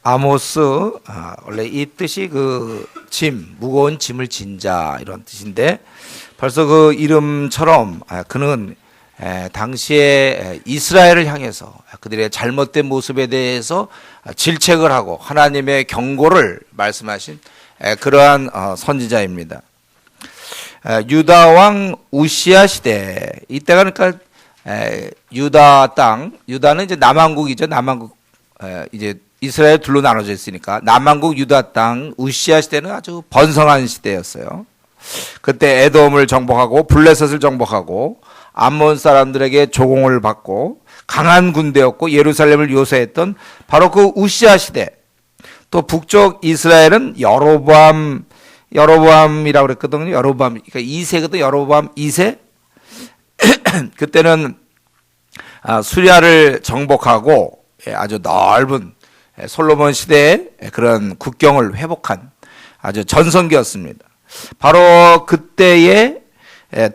아모스, 원래 이 뜻이 무거운 짐을 진 자 이런 뜻인데, 벌써 그 이름처럼 그는 당시에 이스라엘을 향해서 그들의 잘못된 모습에 대해서 질책을 하고 하나님의 경고를 말씀하신 그러한 선지자입니다. 유다 왕 우시야 시대, 이때가 그러니까 유다 땅, 유다는 이제 남왕국이죠. 남왕국, 이제 이스라엘 둘로 나눠져 있으니까 남왕국 유다 땅 우시야 시대는 아주 번성한 시대였어요. 그때 에돔을 정복하고 블레셋을 정복하고 암몬 사람들에게 조공을 받고 강한 군대였고 예루살렘을 요새했던 바로 그 우시야 시대. 또 북쪽 이스라엘은 여로보암이라고 그랬거든요. 여로보암, 그러니까 2세거든. 여로보암 2세. 그때는 수리아를 정복하고 아주 넓은 솔로몬 시대의 그런 국경을 회복한 아주 전성기였습니다. 바로 그때의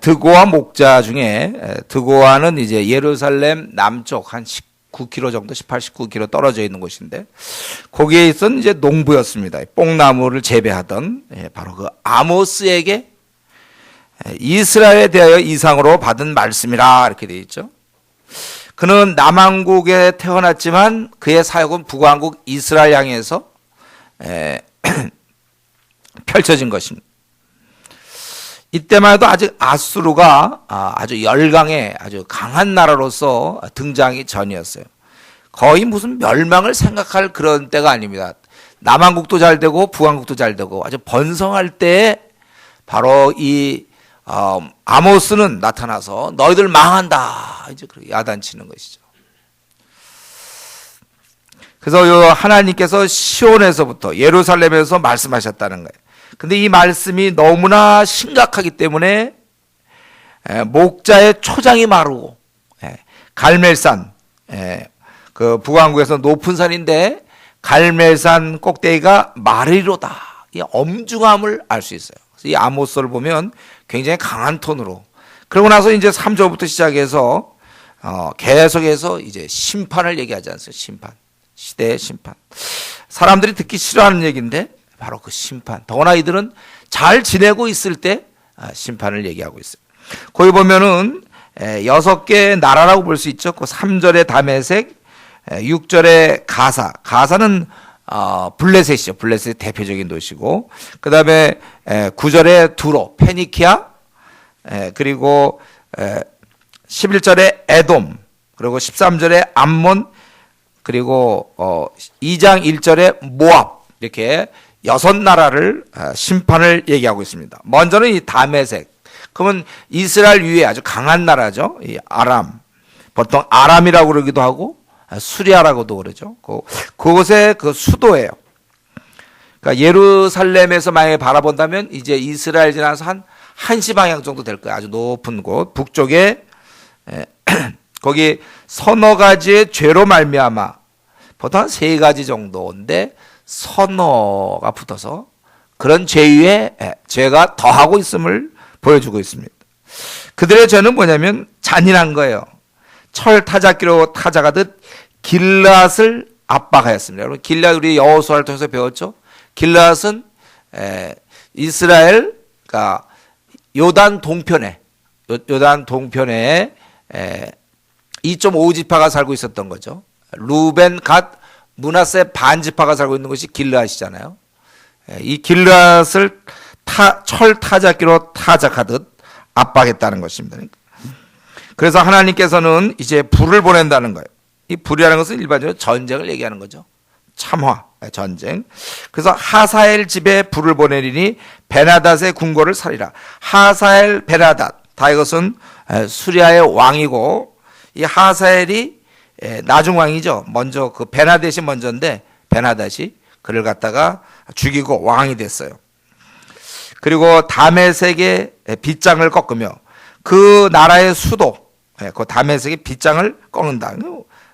드고아 목자 중에, 드고아는 이제 예루살렘 남쪽 한 19km 정도, 18, 19km 떨어져 있는 곳인데, 거기에 있던 이제 농부였습니다. 뽕나무를 재배하던 바로 그 아모스에게 이스라엘에 대하여 이상으로 받은 말씀이라 이렇게 되어 있죠. 그는 남왕국에 태어났지만 그의 사역은 북왕국 이스라엘 향해서 펼쳐진 것입니다. 이때만 해도 아직 아수르가 아주 열강의 아주 강한 나라로서 등장이 전이었어요. 거의 무슨 멸망을 생각할 그런 때가 아닙니다. 남왕국도 잘 되고 북왕국도 잘 되고 아주 번성할 때에 바로 이 아모스는 나타나서 너희들 망한다, 이제 그렇게 야단치는 것이죠. 그래서 하나님께서 시온에서부터 예루살렘에서 말씀하셨다는 거예요. 근데 이 말씀이 너무나 심각하기 때문에 목자의 초장이 마르고, 갈멜산, 그 북왕국에서 높은 산인데 갈멜산 꼭대기가 마르리로다, 이 엄중함을 알 수 있어요. 그래서 이 아모스를 보면 굉장히 강한 톤으로, 그러고 나서 이제 3절부터 시작해서 계속해서 이제 심판을 얘기하지 않습니까? 심판, 시대의 심판. 사람들이 듣기 싫어하는 얘기인데 바로 그 심판. 더구나 이들은 잘 지내고 있을 때 심판을 얘기하고 있어요. 거기 보면은 6개 나라라고 볼 수 있죠. 그 3절에 다메섹, 6절에 가사. 가사는 블레셋이죠. 블레셋의 대표적인 도시고, 그 다음에 9절에 두로, 페니키아, 그리고 11절에 에돔, 그리고 13절에 암몬, 그리고 2장 1절에 모압, 이렇게 6나라를 심판을 얘기하고 있습니다. 먼저는 이 다메섹. 그러면 이스라엘 위에 아주 강한 나라죠. 이 아람. 보통 아람이라고 그러기도 하고 수리아라고도 그러죠. 그곳의 그 수도예요. 그러니까 예루살렘에서 만약에 바라본다면 이제 이스라엘 지나서 한 1시 방향 정도 될 거예요. 아주 높은 곳. 북쪽에 거기 서너 가지의 죄로 말미암아, 보통 한 3가지 정도인데 선어가 붙어서 그런 죄 위에 죄가 더하고 있음을 보여주고 있습니다. 그들의 죄는 뭐냐면 잔인한 거예요. 철 타작기로 타작하듯 길앗을 압박하였습니다. 여러분, 길앗 우리 여호수아를 통해서 배웠죠. 길앗은 이스라엘, 그러니까 요단 동편에 2.5지파가 살고 있었던 거죠. 루벤, 갓, 므낫세 반지파가 살고 있는 것이 길앗이잖아요. 이 길앗을 철 타작기로 타작하듯 압박했다는 것입니다. 그래서 하나님께서는 이제 불을 보낸다는 거예요. 이 불이라는 것은 일반적으로 전쟁을 얘기하는 거죠. 참화, 전쟁. 그래서 하사엘 집에 불을 보내리니 베나닷의 궁궐을 살리라. 하사엘, 베나닷, 다 이것은 수리아의 왕이고, 이 하사엘이 나중 왕이죠. 먼저 그 베나닷이 먼저인데 베나닷이 그를 갖다가 죽이고 왕이 됐어요. 그리고 다메섹의 빗장을 꺾으며 그 나라의 수도, 그 다메섹의 빗장을 꺾는다.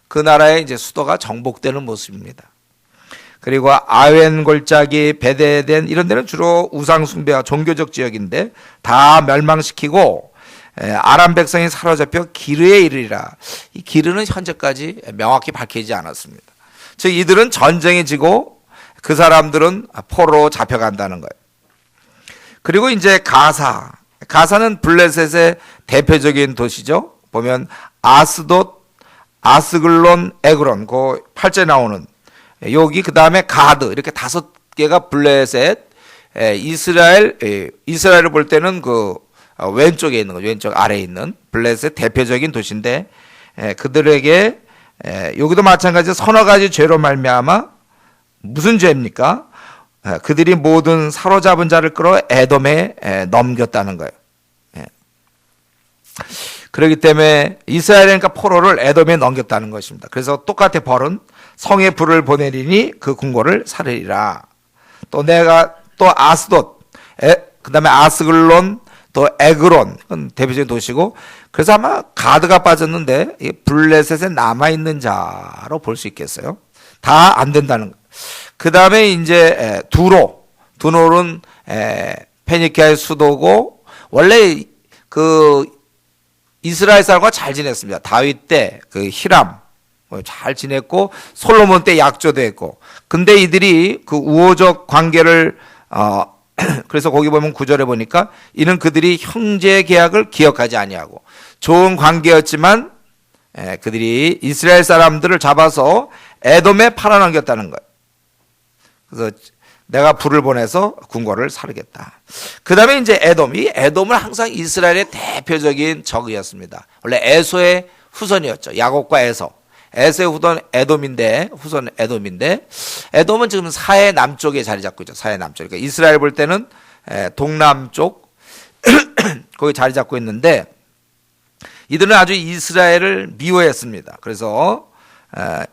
그 나라의 이제 수도가 정복되는 모습입니다. 그리고 아웬 골짜기, 베데덴 이런 데는 주로 우상 숭배와 종교적 지역인데 다 멸망시키고 아람 백성이 사로잡혀 기르에 이르리라. 이 기르는 현재까지 명확히 밝혀지지 않았습니다. 즉 이들은 전쟁에 지고 그 사람들은 포로로 잡혀간다는 거예요. 그리고 이제 가사는 블레셋의 대표적인 도시죠. 보면 아스돗, 아스글론, 에그론, 그 8절 나오는 여기 그 다음에 가드 이렇게 5개가 블레셋, 이스라엘을 볼 때는 그 왼쪽에 있는 거, 왼쪽 아래에 있는 블레셋 대표적인 도시인데 그들에게 여기도 마찬가지로 서너 가지 죄로 말미암아 무슨 죄입니까? 그들이 모든 사로잡은 자를 끌어 에돔에 넘겼다는 거예요. 그렇기 때문에 이스라엘이니까 포로를 에돔에 넘겼다는 것입니다. 그래서 똑같은 벌은 성에 불을 보내리니 그 궁궐을 사르리라. 또 내가 또 아스돗, 그 다음에 아스글론, 또 에그론, 그건 대표적인 도시고, 그래서 아마 가드가 빠졌는데 블레셋에 남아있는 자로 볼 수 있겠어요. 다 안 된다는 거예요. 그 다음에 이제 두로는 페니키아의 수도고, 원래 그 이스라엘 사람과 잘 지냈습니다. 다윗 때 그 히람 잘 지냈고 솔로몬 때 약조도 했고, 근데 이들이 그 우호적 관계를 그래서 거기 보면 9절에 보니까 이는 그들이 형제 계약을 기억하지 아니하고, 좋은 관계였지만 그들이 이스라엘 사람들을 잡아서 에돔에 팔아넘겼다는 거예요. 그래서 내가 불을 보내서 궁궐을 사르겠다. 그 다음에 이제 에돔은 항상 이스라엘의 대표적인 적이었습니다. 원래 에소의 후손이었죠. 야곱과 에소의 후손 에돔인데 에돔은 지금 사해 남쪽에 자리 잡고 있죠. 사해 남쪽. 그러니까 이스라엘 볼 때는 동남쪽 거기 자리 잡고 있는데 이들은 아주 이스라엘을 미워했습니다. 그래서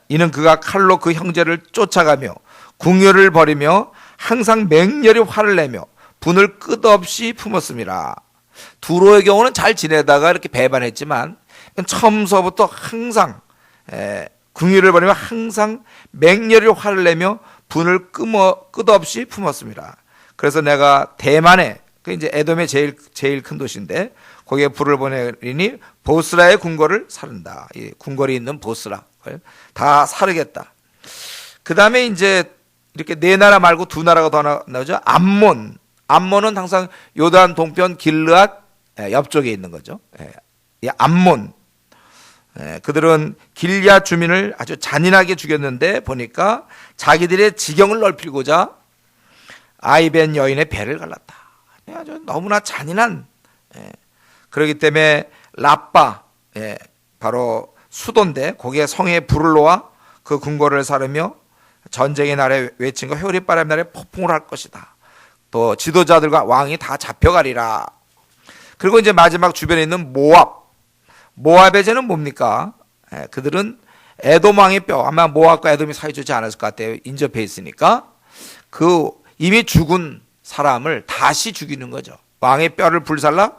이는 그가 칼로 그 형제를 쫓아가며 궁유를 벌이며 항상 맹렬히 화를 내며 분을 끝없이 품었습니다. 두로의 경우는 잘 지내다가 이렇게 배반했지만 처음서부터 항상 궁유를 벌이며 항상 맹렬히 화를 내며 분을 끝없이 품었습니다. 그래서 내가 대만에, 그 이제 에돔의 제일 큰 도시인데 거기에 불을 보내리니 보스라의 궁궐을 사른다. 이 궁궐이 있는 보스라 다 사르겠다. 그 다음에 이제 이렇게 네 나라 말고 두 나라가 더 나오죠. 암몬은 항상 요단 동편 길르앗 옆쪽에 있는 거죠. 이 암몬. 그들은 길야 주민을 아주 잔인하게 죽였는데 보니까 자기들의 지경을 넓히고자 아이벤 여인의 배를 갈랐다. 아주 너무나 잔인한. 그렇기 때문에 라빠, 바로 수도인데 거기에 성에 불을 놓아 그 궁궐을 사르며 전쟁의 날에 외친과 효리바람 날에 폭풍을 할 것이다. 또 지도자들과 왕이 다 잡혀가리라. 그리고 이제 마지막 주변에 있는 모압의 죄는 뭡니까? 그들은 에돔 왕의 뼈, 아마 모압과 에돔이 사이좋지 않았을 것 같아요. 인접해 있으니까 그 이미 죽은 사람을 다시 죽이는 거죠. 왕의 뼈를 불살라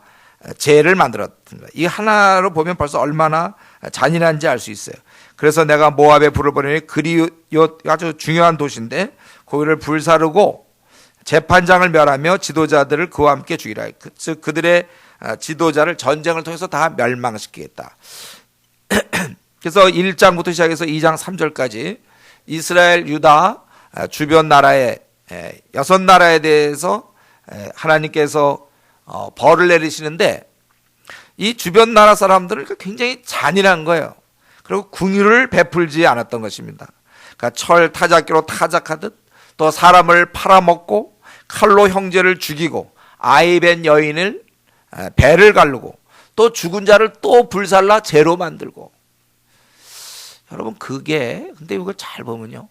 죄를 만들었던 거예요. 이 하나로 보면 벌써 얼마나 잔인한지 알 수 있어요. 그래서 내가 모압에 불을 보내니 그리옷 아주 중요한 도시인데 거기를 불사르고 재판장을 멸하며 지도자들을 그와 함께 죽이라. 즉 그들의 지도자를 전쟁을 통해서 다 멸망시키겠다. 그래서 1장부터 시작해서 2장 3절까지 이스라엘, 유다 주변 나라의 6나라에 대해서 하나님께서 벌을 내리시는데 이 주변 나라 사람들은 굉장히 잔인한 거예요. 그리고 궁유를 베풀지 않았던 것입니다. 그러니까 철 타작기로 타작하듯 또 사람을 팔아먹고 칼로 형제를 죽이고 아이벤 여인을 배를 가르고 또 죽은 자를 또 불살라 죄로 만들고. 여러분 그게 근데 이걸 잘 보면요,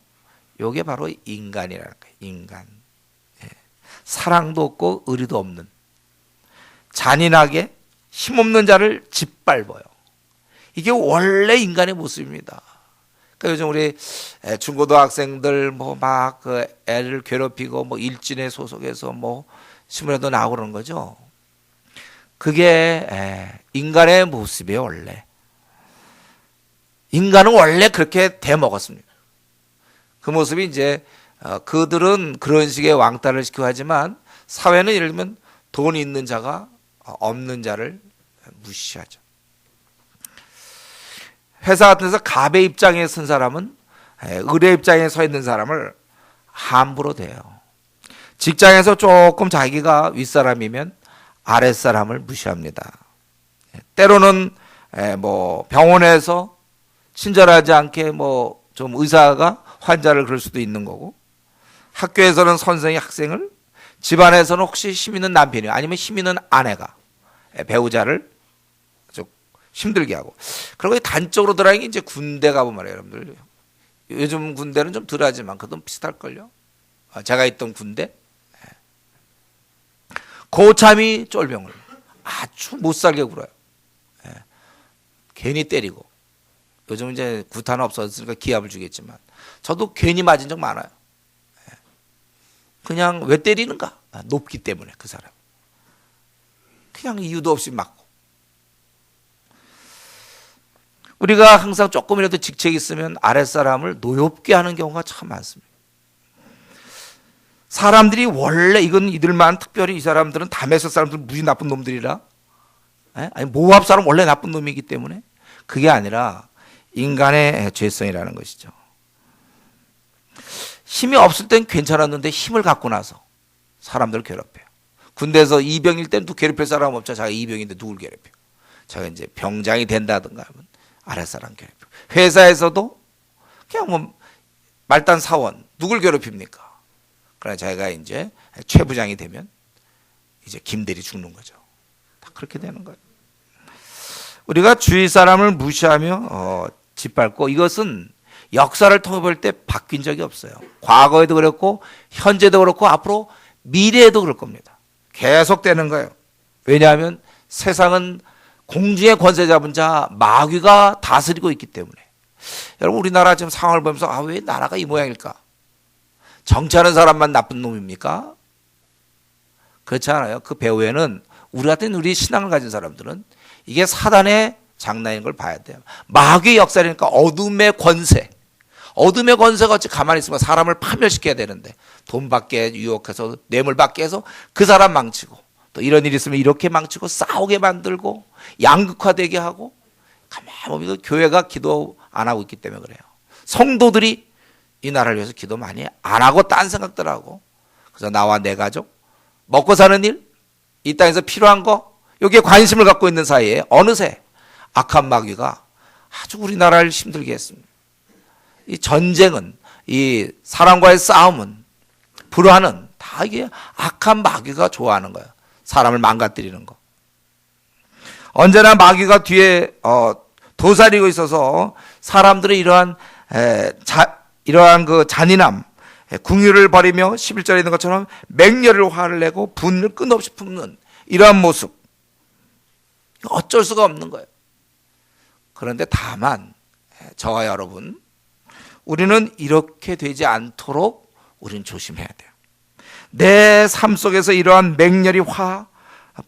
이게 바로 인간이라는 거예요. 인간. 사랑도 없고 의리도 없는, 잔인하게 힘없는 자를 짓밟아요. 이게 원래 인간의 모습입니다. 그러니까 요즘 우리 중고등학생들 막 그 애를 괴롭히고 일진에 소속해서 신문에도 나오고 그러는 거죠. 그게 인간의 모습이에요. 원래 인간은 원래 그렇게 돼 먹었습니다. 그 모습이 이제 그들은 그런 식의 왕따를 시키고 하지만 사회는 예를 들면 돈 있는 자가 없는 자를 무시하죠. 회사 같은 데서 갑의 입장에 선 사람은 의뢰 입장에 서 있는 사람을 함부로 대요. 직장에서 조금 자기가 윗사람이면 아랫사람을 무시합니다. 때로는 뭐 병원에서 친절하지 않게 뭐 좀 의사가 환자를 그럴 수도 있는 거고, 학교에서는 선생이 학생을, 집안에서는 혹시 힘 있는 남편이 아니면 힘 있는 아내가 배우자를 아주 힘들게 하고, 그리고 단적으로 드러나는 게 이제 군대 가보면 말이에요, 여러분들. 요즘 군대는 좀 덜하지만 그것도 비슷할걸요. 제가 있던 군대, 고참이 쫄병을 아주 못살게 굴어요. 괜히 때리고. 요즘 이제 구타는 없어졌으니까 기합을 주겠지만 저도 괜히 맞은 적 많아요. 그냥 왜 때리는가? 높기 때문에 그 사람. 그냥 이유도 없이 맞고. 우리가 항상 조금이라도 직책이 있으면 아랫사람을 노엽게 하는 경우가 참 많습니다. 사람들이 원래 이건 이들만, 특별히 이 사람들은 다메섹 사람들은 무지 나쁜 놈들이라, 아니 모압 사람 원래 나쁜 놈이기 때문에, 그게 아니라 인간의 죄성이라는 것이죠. 힘이 없을 땐 괜찮았는데 힘을 갖고 나서 사람들을 괴롭혀요. 군대에서 이병일 때는 괴롭힐 사람 없죠. 자기가 이병인데 누굴 괴롭혀? 자기가 이제 병장이 된다든가 하면 아랫사람 괴롭혀. 회사에서도 그냥 뭐 말단 사원 누굴 괴롭힙니까? 그러나 자기가 이제 최부장이 되면 이제 김대리 죽는 거죠. 다 그렇게 되는 거예요. 우리가 주위 사람을 무시하며 짓밟고, 이것은 역사를 통해 볼 때 바뀐 적이 없어요. 과거에도 그렇고 현재도 그렇고 앞으로 미래에도 그럴 겁니다. 계속되는 거예요. 왜냐하면 세상은 공중의 권세 잡은 자 마귀가 다스리고 있기 때문에. 여러분, 우리나라 지금 상황을 보면서 왜 나라가 이 모양일까? 정치하는 사람만 나쁜 놈입니까? 그렇지 않아요. 그 배후에는 우리 같은 우리 신앙을 가진 사람들은 이게 사단의 장난인 걸 봐야 돼요. 마귀의 역사니까 어둠의 권세. 어둠의 권세가 어찌 가만히 있으면 사람을 파멸시켜야 되는데, 돈 받게 유혹해서 뇌물 받게 해서 그 사람 망치고, 또 이런 일이 있으면 이렇게 망치고 싸우게 만들고 양극화되게 하고, 가만히 보면 교회가 기도 안 하고 있기 때문에 그래요. 성도들이 이 나라를 위해서 기도 많이 안 하고 딴 생각들 하고, 그래서 나와 내 가족 먹고 사는 일, 이 땅에서 필요한 거, 여기에 관심을 갖고 있는 사이에 어느새 악한 마귀가 아주 우리나라를 힘들게 했습니다. 이 전쟁은, 이 사람과의 싸움은, 불화는 다 이게 악한 마귀가 좋아하는 거예요. 사람을 망가뜨리는 거. 언제나 마귀가 뒤에 도사리고 있어서 사람들의 이러한 그 잔인함, 궁유를 버리며 11절에 있는 것처럼 맹렬을 화를 내고 분을 끝없이 품는 이러한 모습, 어쩔 수가 없는 거예요. 그런데 다만 저와 여러분, 우리는 이렇게 되지 않도록 우리는 조심해야 돼요. 내 삶 속에서 이러한 맹렬히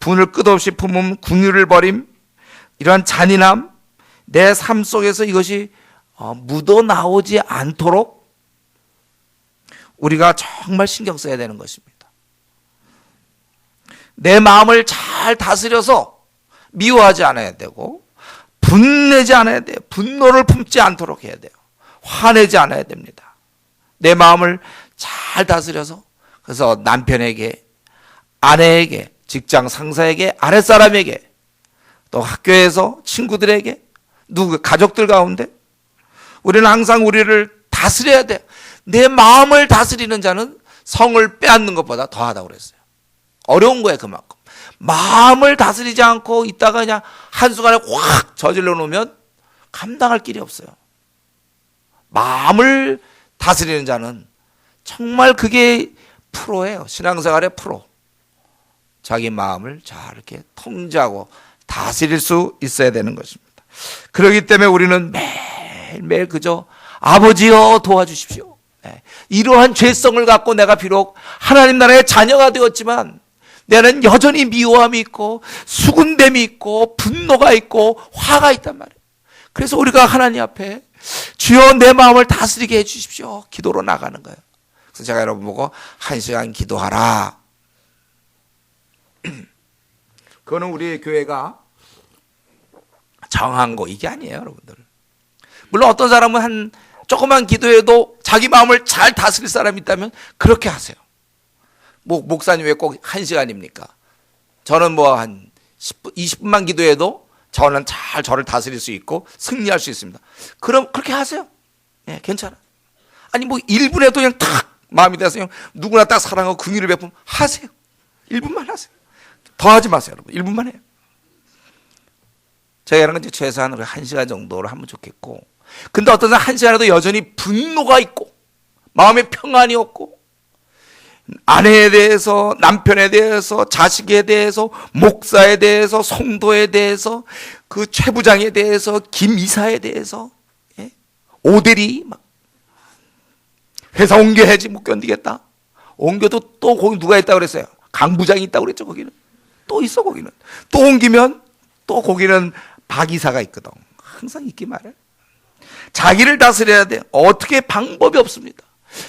분을 끝없이 품음, 궁유를 버림, 이러한 잔인함, 내 삶 속에서 이것이 묻어나오지 않도록 우리가 정말 신경 써야 되는 것입니다. 내 마음을 잘 다스려서 미워하지 않아야 되고, 분내지 않아야 돼요. 분노를 품지 않도록 해야 돼요. 화내지 않아야 됩니다. 내 마음을 잘 다스려서, 그래서 남편에게, 아내에게, 직장 상사에게, 아랫사람에게, 또 학교에서 친구들에게, 가족들 가운데 우리는 항상 우리를 다스려야 돼요. 내 마음을 다스리는 자는 성을 빼앗는 것보다 더하다고 그랬어요. 어려운 거예요, 그만큼. 마음을 다스리지 않고 있다가 그냥 한순간에 확 저질러 놓으면 감당할 길이 없어요. 마음을 다스리는 자는 정말 그게 프로예요. 신앙생활의 프로. 자기 마음을 잘 이렇게 통제하고 다스릴 수 있어야 되는 것입니다. 그렇기 때문에 우리는 매일매일 그저 아버지여 도와주십시오. 이러한 죄성을 갖고 내가 비록 하나님 나라의 자녀가 되었지만 나는 여전히 미워함이 있고 수군됨이 있고 분노가 있고 화가 있단 말이에요. 그래서 우리가 하나님 앞에 주여 내 마음을 다스리게 해주십시오. 기도로 나가는 거예요. 그래서 제가 여러분 보고 1시간 기도하라. 그거는 우리 교회가 정한 거 이게 아니에요, 여러분들. 물론 어떤 사람은 한 조그만 기도에도 자기 마음을 잘 다스릴 사람이 있다면 그렇게 하세요. 목사님 왜 꼭 1시간입니까? 저는 한 10분, 20분만 기도해도 저는 잘 저를 다스릴 수 있고 승리할 수 있습니다. 그럼 그렇게 하세요. 예, 괜찮아. 아니 1분에도 그냥 탁 마음이 돼서 그냥 누구나 딱 사랑하고 긍휼을 베품 하세요. 1분만 하세요. 더 하지 마세요, 여러분. 1분만 해요. 저희는 이제 최소한 1시간 정도를 하면 좋겠고, 근데 어떤 사람 1시간에도 여전히 분노가 있고 마음에 평안이 없고 아내에 대해서, 남편에 대해서, 자식에 대해서, 목사에 대해서, 성도에 대해서, 그 최부장에 대해서, 김이사에 대해서, 예? 오대리 막 회사 옮겨야지 못 견디겠다. 옮겨도 또 거기 누가 있다고 그랬어요? 강 부장이 있다고 그랬죠. 거기는 또 있어. 거기는 또 옮기면 또 거기는 박 이사가 있거든. 항상 있기 말해. 자기를 다스려야 돼. 어떻게 방법이 없습니다.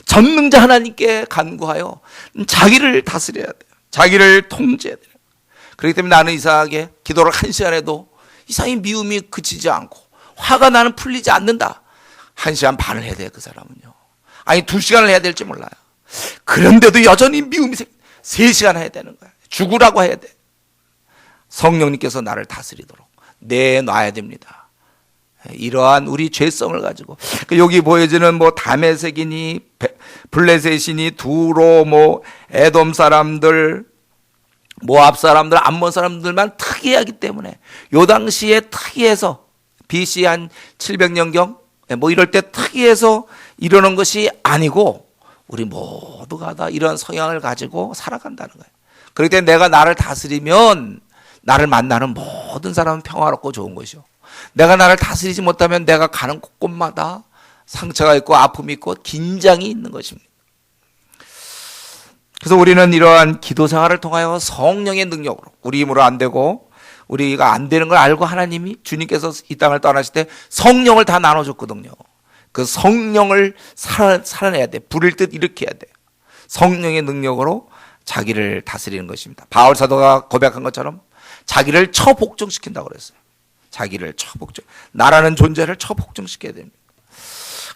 전능자 하나님께 간구하여 자기를 다스려야 돼요. 자기를 통제해야 돼요. 그렇기 때문에 나는 이상하게 기도를 1시간 해도 이상히 미움이 그치지 않고 화가 나는 풀리지 않는다. 1시간 반을 해야 돼요. 그 사람은요. 아니 2시간을 해야 될지 몰라요. 그런데도 여전히 미움이 3시간 해야 되는 거야. 죽으라고 해야 돼. 성령님께서 나를 다스리도록 내놔야 됩니다. 이러한 우리 죄성을 가지고 여기 보여지는 다메섹이니 블레셋이니 두로 에돔 사람들 모압 사람들 암몬 사람들만 특이하기 때문에 요 당시에 특이해서 BC 한 700년경 이럴 때 특이해서 이러는 것이 아니고 우리 모두가 다 이런 성향을 가지고 살아간다는 거예요. 그렇기 때문에 내가 나를 다스리면 나를 만나는 모든 사람은 평화롭고 좋은 것이요. 내가 나를 다스리지 못하면 내가 가는 곳곳마다 상처가 있고 아픔이 있고 긴장이 있는 것입니다. 그래서 우리는 이러한 기도 생활을 통하여 성령의 능력으로 우리 힘으로 안 되고 우리가 안 되는 걸 알고 하나님이 주님께서 이 땅을 떠나실 때 성령을 다 나눠줬거든요. 그 성령을 살아내야 돼. 불일 듯 일으켜야 돼. 성령의 능력으로 자기를 다스리는 것입니다. 바울 사도가 고백한 것처럼 자기를 처복종시킨다고 그랬어요. 자기를 처복종, 나라는 존재를 처복종시켜야 됩니다.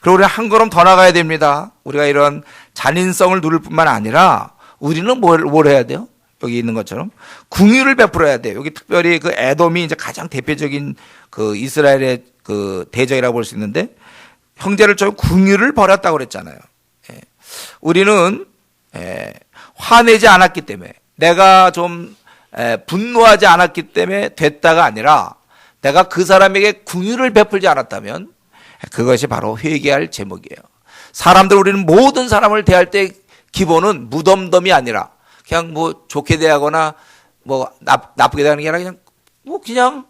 그리고 우리가 한 걸음 더 나가야 됩니다. 우리가 이런 잔인성을 누릴 뿐만 아니라 우리는 뭘 해야 돼요? 여기 있는 것처럼 긍휼을 베풀어야 돼요. 여기 특별히 그 에돔이 이제 가장 대표적인 그 이스라엘의 그 대적이라고 볼 수 있는데 형제를 좀 긍휼을 버렸다고 그랬잖아요. 예. 우리는 화내지 않았기 때문에 내가 좀 분노하지 않았기 때문에 됐다가 아니라 내가 그 사람에게 긍휼을 베풀지 않았다면 그것이 바로 회개할 제목이에요. 사람들 우리는 모든 사람을 대할 때 기본은 무덤덤이 아니라 그냥 좋게 대하거나 나쁘게 대하는 게 아니라 그냥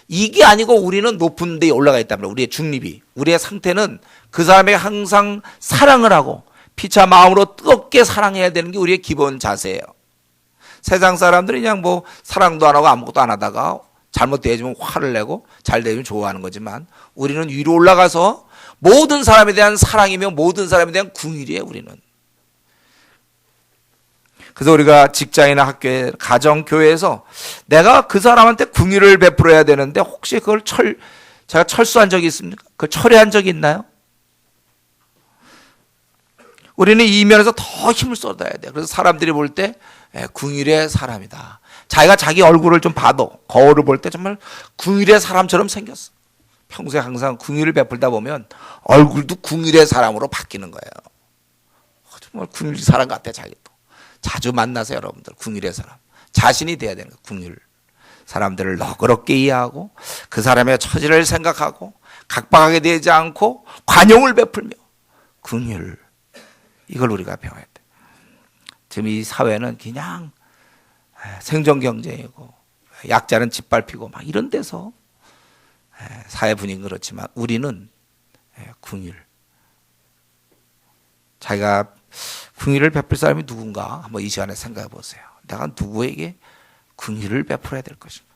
이게 아니고 우리는 높은 데에 올라가 있다면 우리의 중립이 우리의 상태는 그 사람에게 항상 사랑을 하고 피차 마음으로 뜨겁게 사랑해야 되는 게 우리의 기본 자세예요. 세상 사람들은 그냥 사랑도 안 하고 아무것도 안 하다가 잘못 대해주면 화를 내고 잘 대해주면 좋아하는 거지만 우리는 위로 올라가서 모든 사람에 대한 사랑이며 모든 사람에 대한 긍휼이에요. 우리는. 그래서 우리가 직장이나 학교에 가정, 교회에서 내가 그 사람한테 긍휼을 베풀어야 되는데 혹시 그걸 제가 철수한 적이 있습니까? 그걸 철회한 적이 있나요? 우리는 이 면에서 더 힘을 쏟아야 돼요. 그래서 사람들이 볼 때 긍휼의 사람이다. 자기가 자기 얼굴을 좀 봐도 거울을 볼 때 정말 긍휼의 사람처럼 생겼어. 평소에 항상 긍휼을 베풀다 보면 얼굴도 긍휼의 사람으로 바뀌는 거예요. 정말 긍휼의 사람 같아 자기도. 자주 만나서 여러분들 긍휼의 사람. 자신이 돼야 되는 거예요. 긍휼. 사람들을 너그럽게 이해하고 그 사람의 처지를 생각하고 각박하게 대하지 않고 관용을 베풀며 긍휼. 이걸 우리가 배워야 돼. 지금 이 사회는 그냥 생존 경쟁이고 약자는 짓밟히고 막 이런 데서 사회 분위기는 그렇지만 우리는 긍휼. 자기가 긍휼을 베풀 사람이 누군가 한번 이 시간에 생각해 보세요. 내가 누구에게 긍휼을 베풀어야 될 것인가.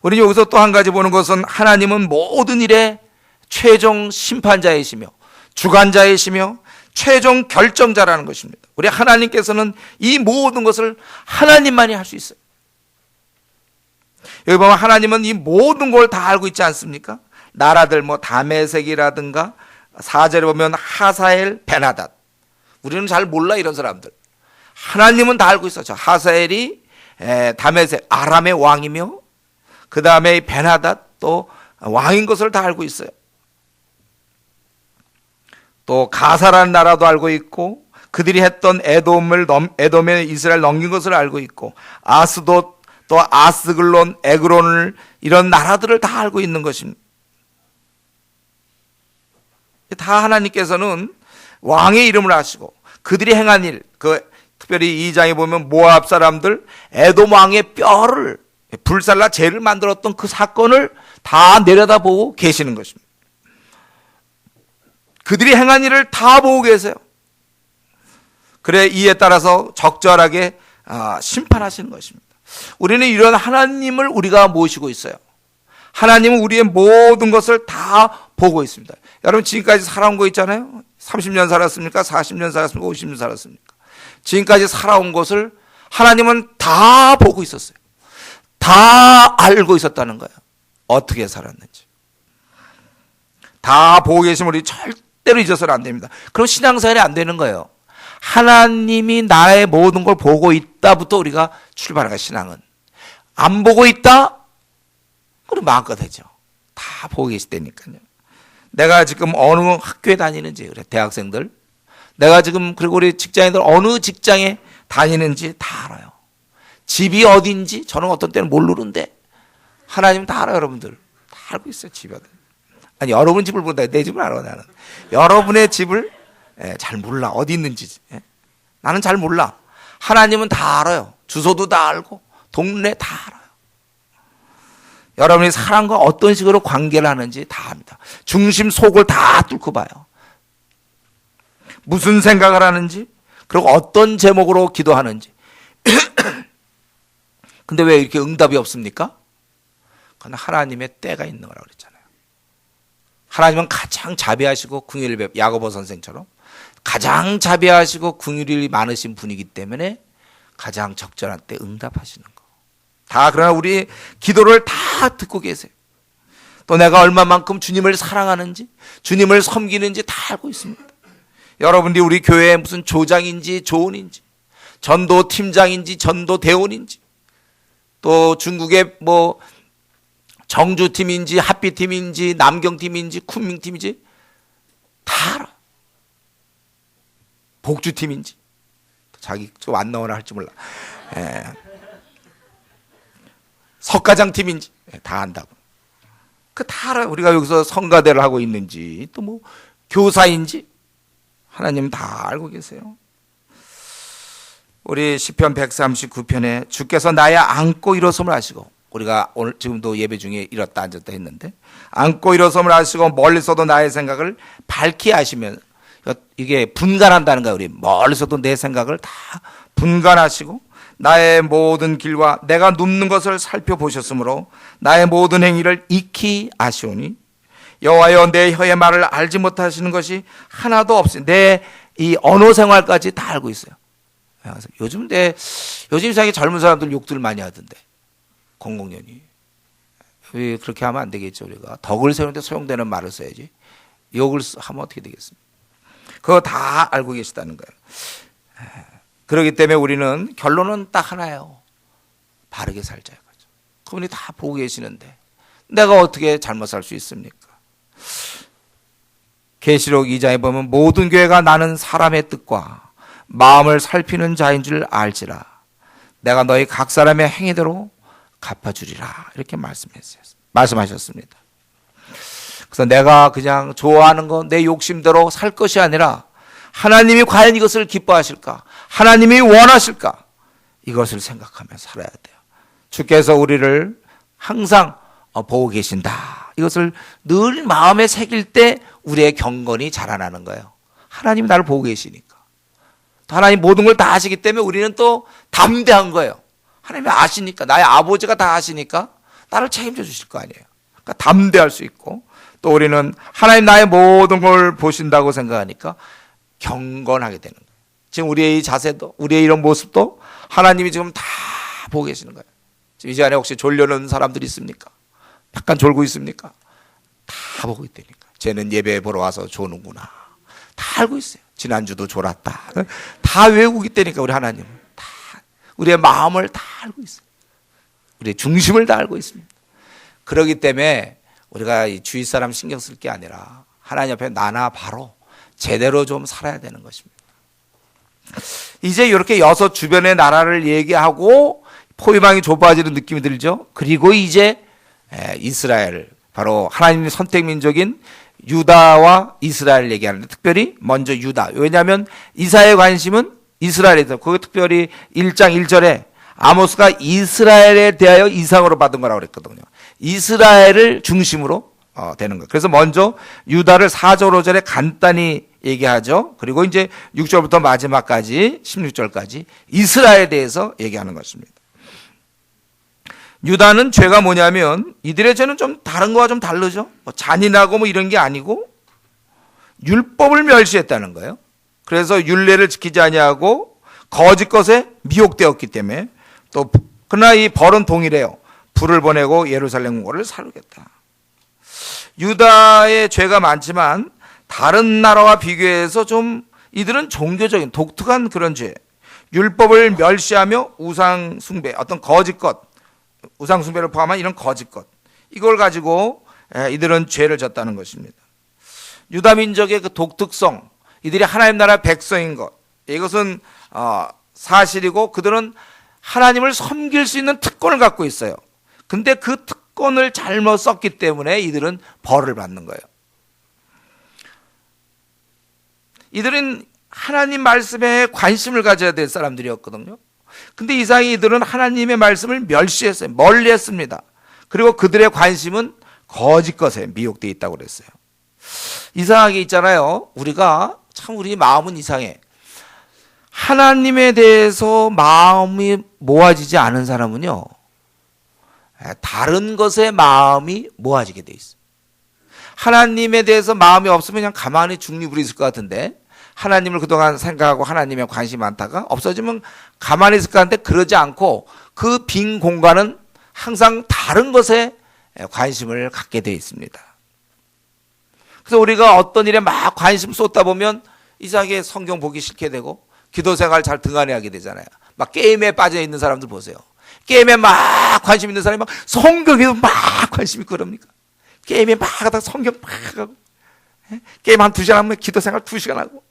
우리는 여기서 또 한 가지 보는 것은 하나님은 모든 일의 최종 심판자이시며 주관자이시며 최종 결정자라는 것입니다. 우리 하나님께서는 이 모든 것을 하나님만이 할 수 있어요. 여기 보면 하나님은 이 모든 걸 다 알고 있지 않습니까? 나라들 다메섹이라든가 4절에 보면 하사엘, 베나닷. 우리는 잘 몰라 이런 사람들. 하나님은 다 알고 있어. 저 하사엘이 다메섹 아람의 왕이며 그 다음에 베나닷 또 왕인 것을 다 알고 있어요. 또 가사라는 나라도 알고 있고 그들이 했던 에돔의 이스라엘 넘긴 것을 알고 있고 아스돗 또 아스글론, 에그론을 이런 나라들을 다 알고 있는 것입니다. 다 하나님께서는 왕의 이름을 아시고 그들이 행한 일, 특별히 2장에 보면 모압 사람들 에돔 왕의 뼈를 불살라 죄를 만들었던 그 사건을 다 내려다보고 계시는 것입니다. 그들이 행한 일을 다 보고 계세요. 그래 이에 따라서 적절하게 심판하시는 것입니다. 우리는 이런 하나님을 우리가 모시고 있어요. 하나님은 우리의 모든 것을 다 보고 있습니다. 여러분 지금까지 살아온 거 있잖아요. 30년 살았습니까? 40년 살았습니까? 50년 살았습니까? 지금까지 살아온 것을 하나님은 다 보고 있었어요. 다 알고 있었다는 거예요. 어떻게 살았는지. 다 보고 계시면 우리 절대로 잊어서는 안 됩니다. 그럼 신앙생활이 안 되는 거예요. 하나님이 나의 모든 걸 보고 있다부터 우리가 출발하는 신앙은. 안 보고 있다? 그럼 마음껏 하죠. 다 보고 계시다니까요. 내가 지금 어느 학교에 다니는지, 그래, 대학생들. 내가 지금, 그리고 우리 직장인들 어느 직장에 다니는지 다 알아요. 집이 어딘지 저는 어떤 때는 모르는데 하나님은 다 알아요, 여러분들. 다 알고 있어요, 집이 어딘지. 아니, 여러분 집을 본다. 내 집을 알아, 나는. 여러분의 집을 잘 몰라. 어디 있는지. 나는 잘 몰라. 하나님은 다 알아요. 주소도 다 알고, 동네 다 알아요. 여러분이 사람과 어떤 식으로 관계를 하는지 다 압니다. 중심 속을 다 뚫고 봐요. 무슨 생각을 하는지, 그리고 어떤 제목으로 기도하는지. 근데 왜 이렇게 응답이 없습니까? 그건 하나님의 때가 있는 거라고 그랬잖아요. 하나님은 가장 자비하시고 긍휼이 야고보 선생처럼 가장 자비하시고 긍휼이 많으신 분이기 때문에 가장 적절한 때 응답하시는 거. 다 그러나 우리 기도를 다 듣고 계세요. 또 내가 얼마만큼 주님을 사랑하는지, 주님을 섬기는지 다 알고 있습니다. 여러분들이 우리 교회에 무슨 조장인지 조언인지, 전도 팀장인지 전도 대원인지, 또 중국의 뭐 정주팀인지 합비팀인지 남경팀인지 쿤밍팀인지 다 알아. 복주팀인지 자기 좀 안 나오나 할지 몰라. 석가장팀인지 다 안다고. 그 다 알아요. 우리가 여기서 성가대를 하고 있는지 또 뭐 교사인지 하나님 다 알고 계세요. 우리 시편 139편에 주께서 나의 앉고 일어섬을 아시고, 우리가 오늘 지금도 예배 중에 일었다 앉았다 했는데, 앉고 일어섬을 아시고 멀리서도 나의 생각을 밝히 아시면, 이게 분간한다는 거예요. 우리 멀리서도 내 생각을 다 분간하시고 나의 모든 길과 내가 눕는 것을 살펴보셨으므로 나의 모든 행위를 익히 아시오니 여호와여 내 혀의 말을 알지 못하시는 것이 하나도 없으니 내 이 언어 생활까지 다 알고 있어요. 요즘 세상에 젊은 사람들 욕들 많이 하던데, 공공연히. 왜 그렇게 하면 안 되겠죠. 우리가 덕을 세우는데 소용되는 말을 써야지. 욕을 하면 어떻게 되겠습니까? 그거 다 알고 계시다는 거예요. 그렇기 때문에 우리는 결론은 딱 하나예요. 바르게 살자 이거죠. 그분이 다 보고 계시는데 내가 어떻게 잘못 살 수 있습니까? 계시록 2장에 보면 모든 교회가 나는 사람의 뜻과 마음을 살피는 자인 줄 알지라. 내가 너희 각 사람의 행위대로 갚아주리라. 이렇게 말씀하셨습니다. 그래서 내가 그냥 좋아하는 거 내 욕심대로 살 것이 아니라 하나님이 과연 이것을 기뻐하실까? 하나님이 원하실까? 이것을 생각하며 살아야 돼요. 주께서 우리를 항상 보고 계신다. 이것을 늘 마음에 새길 때 우리의 경건이 자라나는 거예요. 하나님이 나를 보고 계시니까. 또 하나님 모든 걸 다 아시기 때문에 우리는 또 담대한 거예요. 하나님이 아시니까, 나의 아버지가 다 아시니까 나를 책임져 주실 거 아니에요. 그러니까 담대할 수 있고, 또 우리는 하나님 나의 모든 걸 보신다고 생각하니까 경건하게 되는 거예요. 지금 우리의 이 자세도, 우리의 이런 모습도 하나님이 지금 다 보고 계시는 거예요. 지금 이 시간에 혹시 졸려는 사람들이 있습니까? 약간 졸고 있습니까? 다 보고 있다니까. 쟤는 예배 보러 와서 조는구나. 다 알고 있어요. 지난주도 졸았다. 다 외우고 있다니까 우리 하나님은. 다 우리의 마음을 다 알고 있어요. 우리의 중심을 다 알고 있습니다. 그렇기 때문에 우리가 이 주위 사람 신경 쓸 게 아니라 하나님 앞에 나나 바로 제대로 좀 살아야 되는 것입니다. 이제 이렇게 여섯 주변의 나라를 얘기하고 포위망이 좁아지는 느낌이 들죠. 그리고 이제 이스라엘, 바로 하나님의 선택 민족인 유다와 이스라엘 얘기하는데, 특별히 먼저 유다. 왜냐하면 이사야의 관심은 이스라엘에서, 거기 특별히 1장 1절에 아모스가 이스라엘에 대하여 이상으로 받은 거라고 그랬거든요. 이스라엘을 중심으로 되는 거예요. 그래서 먼저 유다를 4절 5절에 간단히 얘기하죠. 그리고 이제 6절부터 마지막까지 16절까지 이스라엘에 대해서 얘기하는 것입니다. 유다는 죄가 뭐냐면, 이들의 죄는 좀 다른 거와 좀 다르죠. 잔인하고 뭐 이런 게 아니고 율법을 멸시했다는 거예요. 그래서 율례를 지키지 아니하고 거짓 것에 미혹되었기 때문에, 또 그러나 이 벌은 동일해요. 불을 보내고 예루살렘 궁궐을 사르겠다. 유다의 죄가 많지만 다른 나라와 비교해서 좀 이들은 종교적인 독특한 그런 죄, 율법을 멸시하며 우상 숭배, 어떤 거짓 것, 우상 숭배를 포함한 이런 거짓 것, 이걸 가지고 이들은 죄를 졌다는 것입니다. 유다 민족의 그 독특성, 이들이 하나님 나라 백성인 것, 이것은 사실이고, 그들은 하나님을 섬길 수 있는 특권을 갖고 있어요. 근데 그 특권을 잘못 썼기 때문에 이들은 벌을 받는 거예요. 이들은 하나님 말씀에 관심을 가져야 될 사람들이었거든요. 근데 이상하게 이들은 하나님의 말씀을 멸시했어요. 멀리했습니다. 그리고 그들의 관심은 거짓 것에 미혹되어 있다고 그랬어요. 이상하게 있잖아요. 우리가 참, 우리 마음은 이상해. 하나님에 대해서 마음이 모아지지 않은 사람은요, 다른 것에 마음이 모아지게 돼 있어요. 하나님에 대해서 마음이 없으면 그냥 가만히 중립으로 있을 것 같은데, 하나님을 그동안 생각하고 하나님에 관심이 많다가 없어지면 가만히 있을 것 같은데, 그러지 않고 그 빈 공간은 항상 다른 것에 관심을 갖게 되어 있습니다. 그래서 우리가 어떤 일에 막 관심 쏟다 보면 이상하게 성경 보기 싫게 되고 기도 생활 잘 등한히 하게 되잖아요. 막 게임에 빠져 있는 사람들 보세요. 게임에 막 관심 있는 사람이 막 성경에도 막 관심 있고 그럽니까? 게임에 막 하다가 성경 막 하고, 게임 한 2시간 하면 기도 생활 2시간 하고.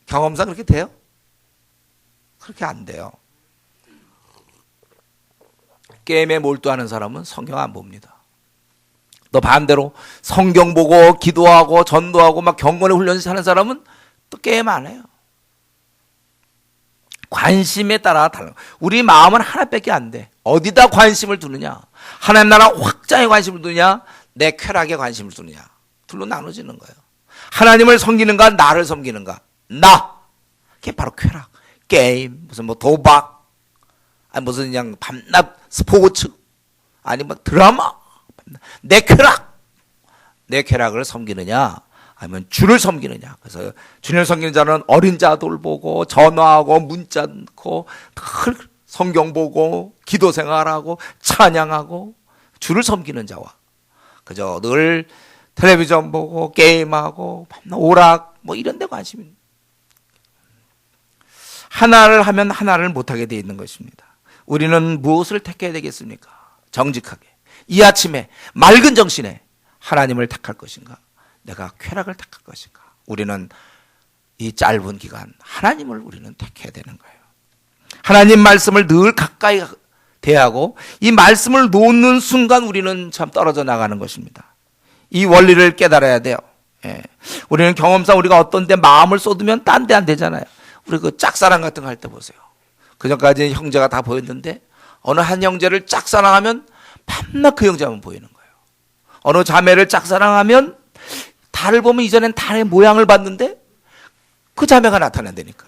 경험상 그렇게 돼요? 그렇게 안 돼요. 게임에 몰두하는 사람은 성경 안 봅니다. 또 반대로 성경 보고 기도하고 전도하고 막 경건의 훈련을 하는 사람은 또 게임 안 해요. 관심에 따라 달라요. 우리 마음은 하나밖에 안 돼. 어디다 관심을 두느냐? 하나님 나라 확장에 관심을 두느냐? 내 쾌락에 관심을 두느냐? 둘로 나눠지는 거예요. 하나님을 섬기는가? 나를 섬기는가? 나. 그게 바로 쾌락. 게임, 무슨 뭐 도박, 아니 무슨 그냥 밤낮 스포츠, 아니 뭐 드라마. 내 쾌락. 내 쾌락을 섬기느냐? 아니면 주를 섬기느냐. 그래서 주를 섬기는 자는 어린 자 돌보고 전화하고 문자 넣고 성경 보고 기도 생활하고 찬양하고, 주를 섬기는 자와 그저 늘 텔레비전 보고 게임하고 오락 뭐 이런 데 관심이, 하나를 하면 하나를 못하게 되어 있는 것입니다. 우리는 무엇을 택해야 되겠습니까? 정직하게 이 아침에 맑은 정신에 하나님을 택할 것인가, 내가 쾌락을 택할 것인가. 우리는 이 짧은 기간 하나님을 우리는 택해야 되는 거예요. 하나님 말씀을 늘 가까이 대하고 이 말씀을 놓는 순간 우리는 참 떨어져 나가는 것입니다. 이 원리를 깨달아야 돼요. 우리는 경험상 우리가 어떤 데 마음을 쏟으면 딴 데 안 되잖아요. 우리 그 짝사랑 같은 거 할 때 보세요. 그전까지 형제가 다 보였는데 어느 한 형제를 짝사랑하면 밤낮 그 형제만 보이는 거예요. 어느 자매를 짝사랑하면 달을 보면 이전엔 달의 모양을 봤는데 그 자매가 나타난다니까.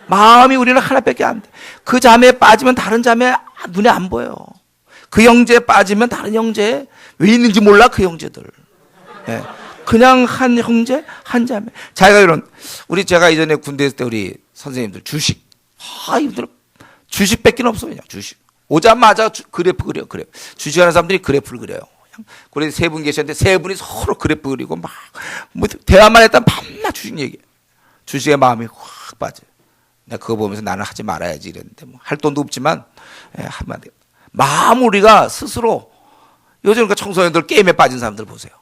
마음이 우리는 하나밖에 안 돼. 그 자매에 빠지면 다른 자매 눈에 안 보여. 그 형제에 빠지면 다른 형제 왜 있는지 몰라. 그 형제들. 그냥 한 형제 한 자매. 자기가 이런, 제가 이전에 군대 있을 때 우리 선생님들 주식, 이분들 주식 뺏기는 없어. 그냥 주식 오자마자 그래프 그려요. 주식하는 사람들이 그래프를 그려요. 우리 세 분 계셨는데 세 분이 서로 그래프 그리고 막 뭐 대화만 했다 밤낮 주식 얘기. 주식에 마음이 확 빠져. 내가 그거 보면서 나는 하지 말아야지 이랬는데 뭐 할 돈도 없지만 하면 안 돼. 마음 우리가 스스로 요즘 그러니까 청소년들 게임에 빠진 사람들 보세요.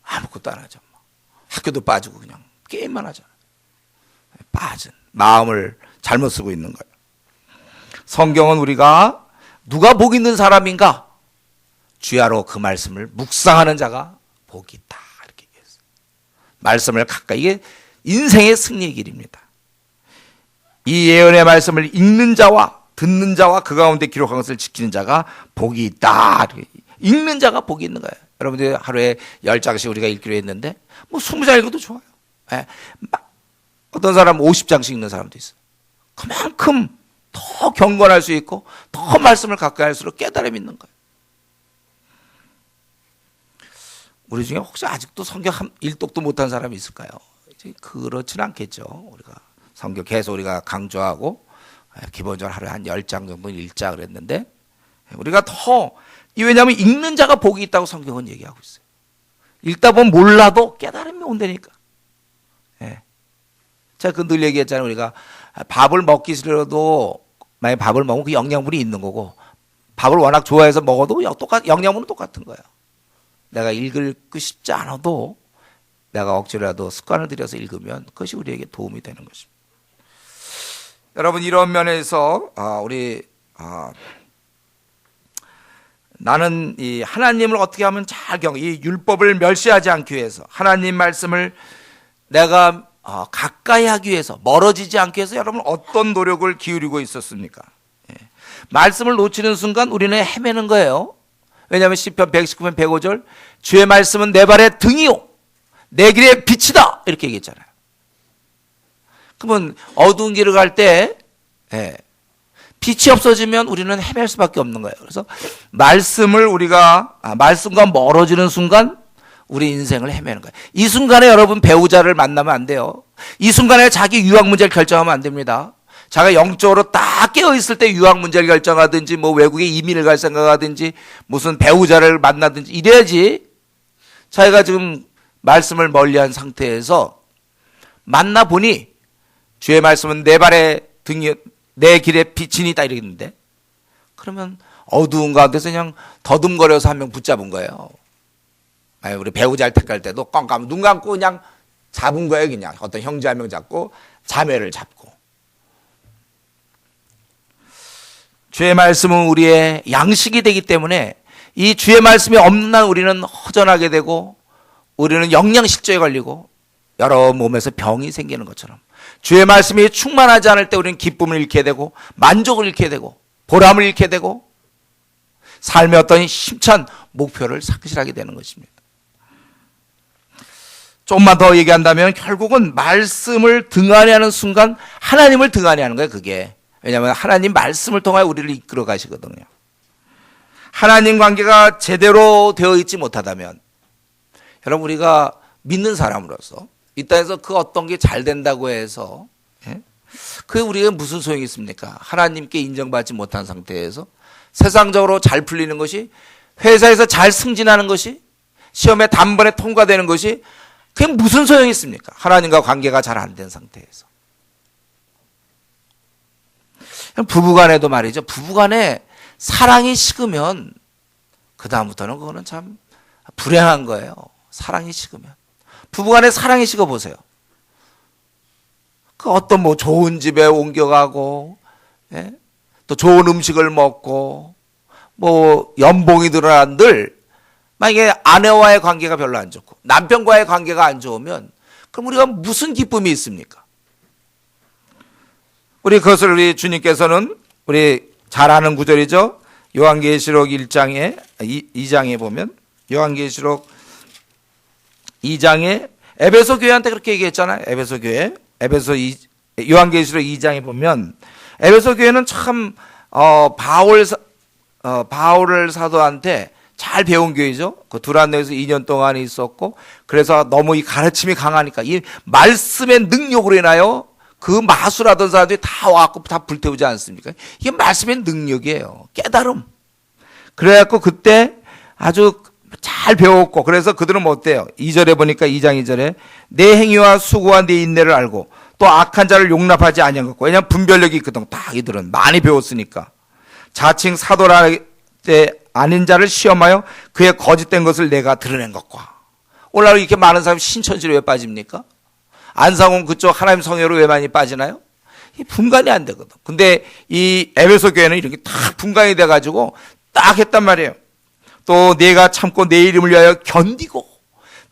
아무것도 안 하죠. 학교도 빠지고 그냥 게임만 하잖아. 빠진 마음을 잘못 쓰고 있는 거예요. 성경은 우리가 누가 복 있는 사람인가? 주야로 그 말씀을 묵상하는 자가 복이 있다 이렇게 얘기했어요. 말씀을 가까이, 이게 인생의 승리의 길입니다. 이 예언의 말씀을 읽는 자와 듣는 자와 그 가운데 기록한 것을 지키는 자가 복이 있다. 읽는 자가 복이 있는 거예요. 여러분들 하루에 10장씩 우리가 읽기로 했는데 뭐 20장 읽어도 좋아요. 어떤 사람 50장씩 읽는 사람도 있어요. 그만큼 더 경건할 수 있고 더 말씀을 가까이 할수록 깨달음이 있는 거예요. 우리 중에 혹시 아직도 성경 일독도 못한 사람이 있을까요? 그렇지는 않겠죠. 우리가 성경 계속 우리가 강조하고 기본적으로 하루에 한 10장 정도 읽자 그랬는데 우리가 더, 왜냐하면 읽는 자가 복이 있다고 성경은 얘기하고 있어요. 읽다 보면 몰라도 깨달음이 온다니까. 제가 그 늘 얘기했잖아요. 우리가 밥을 먹기 싫어도 만약에 밥을 먹으면 그 영양분이 있는 거고 밥을 워낙 좋아해서 먹어도 영양분은 똑같은 거예요. 내가 읽고 싶지 않아도 내가 억지로라도 습관을 들여서 읽으면 그것이 우리에게 도움이 되는 것입니다. 여러분, 이런 면에서 나는 이 하나님을 어떻게 하면 잘 이 율법을 멸시하지 않기 위해서 하나님 말씀을 내가 가까이 하기 위해서 멀어지지 않기 위해서 여러분 어떤 노력을 기울이고 있었습니까? 말씀을 놓치는 순간 우리는 헤매는 거예요. 왜냐하면 시편 119편 105절 주의 말씀은 내 발의 등이요 내 길의 빛이다 이렇게 얘기했잖아요. 그러면 어두운 길을 갈 때 빛이 없어지면 우리는 헤맬 수밖에 없는 거예요. 그래서 말씀을 우리가 말씀과 멀어지는 순간 우리 인생을 헤매는 거예요. 이 순간에 여러분 배우자를 만나면 안 돼요. 이 순간에 자기 유학 문제를 결정하면 안 됩니다. 자기가 영적으로 딱 깨어있을 때 유학 문제를 결정하든지 뭐 외국에 이민을 갈 생각하든지 무슨 배우자를 만나든지 이래야지. 자기가 지금 말씀을 멀리한 상태에서 만나보니 주의 말씀은 내 발의 등이 내 길의 빛이니다 이랬는데 그러면 어두운 가운데서 그냥 더듬거려서 한 명 붙잡은 거예요. 우리 배우자를 택할 때도 껌껌 눈 감고 그냥 잡은 거예요. 그냥 어떤 형제 한 명 잡고 자매를 잡고. 주의 말씀은 우리의 양식이 되기 때문에 이 주의 말씀이 없는 날 우리는 허전하게 되고 우리는 영양실조에 걸리고 여러 몸에서 병이 생기는 것처럼 주의 말씀이 충만하지 않을 때 우리는 기쁨을 잃게 되고 만족을 잃게 되고 보람을 잃게 되고 삶의 어떤 힘찬 목표를 상실하게 되는 것입니다. 조금만 더 얘기한다면 결국은 말씀을 등한히 하는 순간 하나님을 등한히 하는 거예요. 그게. 왜냐하면 하나님 말씀을 통하여 우리를 이끌어 가시거든요. 하나님 관계가 제대로 되어 있지 못하다면 여러분 우리가 믿는 사람으로서 이 땅에서 그 어떤 게 잘 된다고 해서 그게 우리가 무슨 소용이 있습니까? 하나님께 인정받지 못한 상태에서 세상적으로 잘 풀리는 것이 회사에서 잘 승진하는 것이 시험에 단번에 통과되는 것이 그게 무슨 소용이 있습니까? 하나님과 관계가 잘 안 된 상태에서. 부부간에도 말이죠. 부부간에 사랑이 식으면 그 다음부터는 그거는 참 불행한 거예요. 사랑이 식으면. 부부간에 사랑이 식어보세요. 그 어떤 뭐 좋은 집에 옮겨가고 또 좋은 음식을 먹고 뭐 연봉이 늘어난들 만약에 아내와의 관계가 별로 안 좋고 남편과의 관계가 안 좋으면 그럼 우리가 무슨 기쁨이 있습니까? 우리 주님께서는 우리 잘 아는 구절이죠. 요한계시록 1장에 2장에 보면 요한계시록 2장에 에베소 교회한테 그렇게 얘기했잖아요. 에베소 교회. 요한계시록 2장에 보면 에베소 교회는 참 바울 사도한테 잘 배운 교회죠. 그 두란노에서 2년 동안 있었고 그래서 너무 이 가르침이 강하니까 이 말씀의 능력으로 인하여 그 마술하던 사람들이 다 와갖고 다 불태우지 않습니까? 이게 말씀의 능력이에요. 깨달음. 그래갖고 그때 아주 잘 배웠고, 그래서 그들은 뭐 어때요? 2절에 보니까 2장 2절에 내 행위와 수고와 내 인내를 알고 또 악한 자를 용납하지 아니한 것고, 왜냐하면 분별력이 있거든. 딱 이들은 많이 배웠으니까. 자칭 사도라 때 아닌 자를 시험하여 그의 거짓된 것을 내가 드러낸 것과. 오늘날 이렇게 많은 사람이 신천지로 왜 빠집니까? 안상홍 그쪽 하나님 성회로 왜 많이 빠지나요? 분간이 안 되거든. 근데 이 에베소 교회는 이렇게 딱 분간이 돼가지고 딱 했단 말이에요. 또 내가 참고 내 이름을 위하여 견디고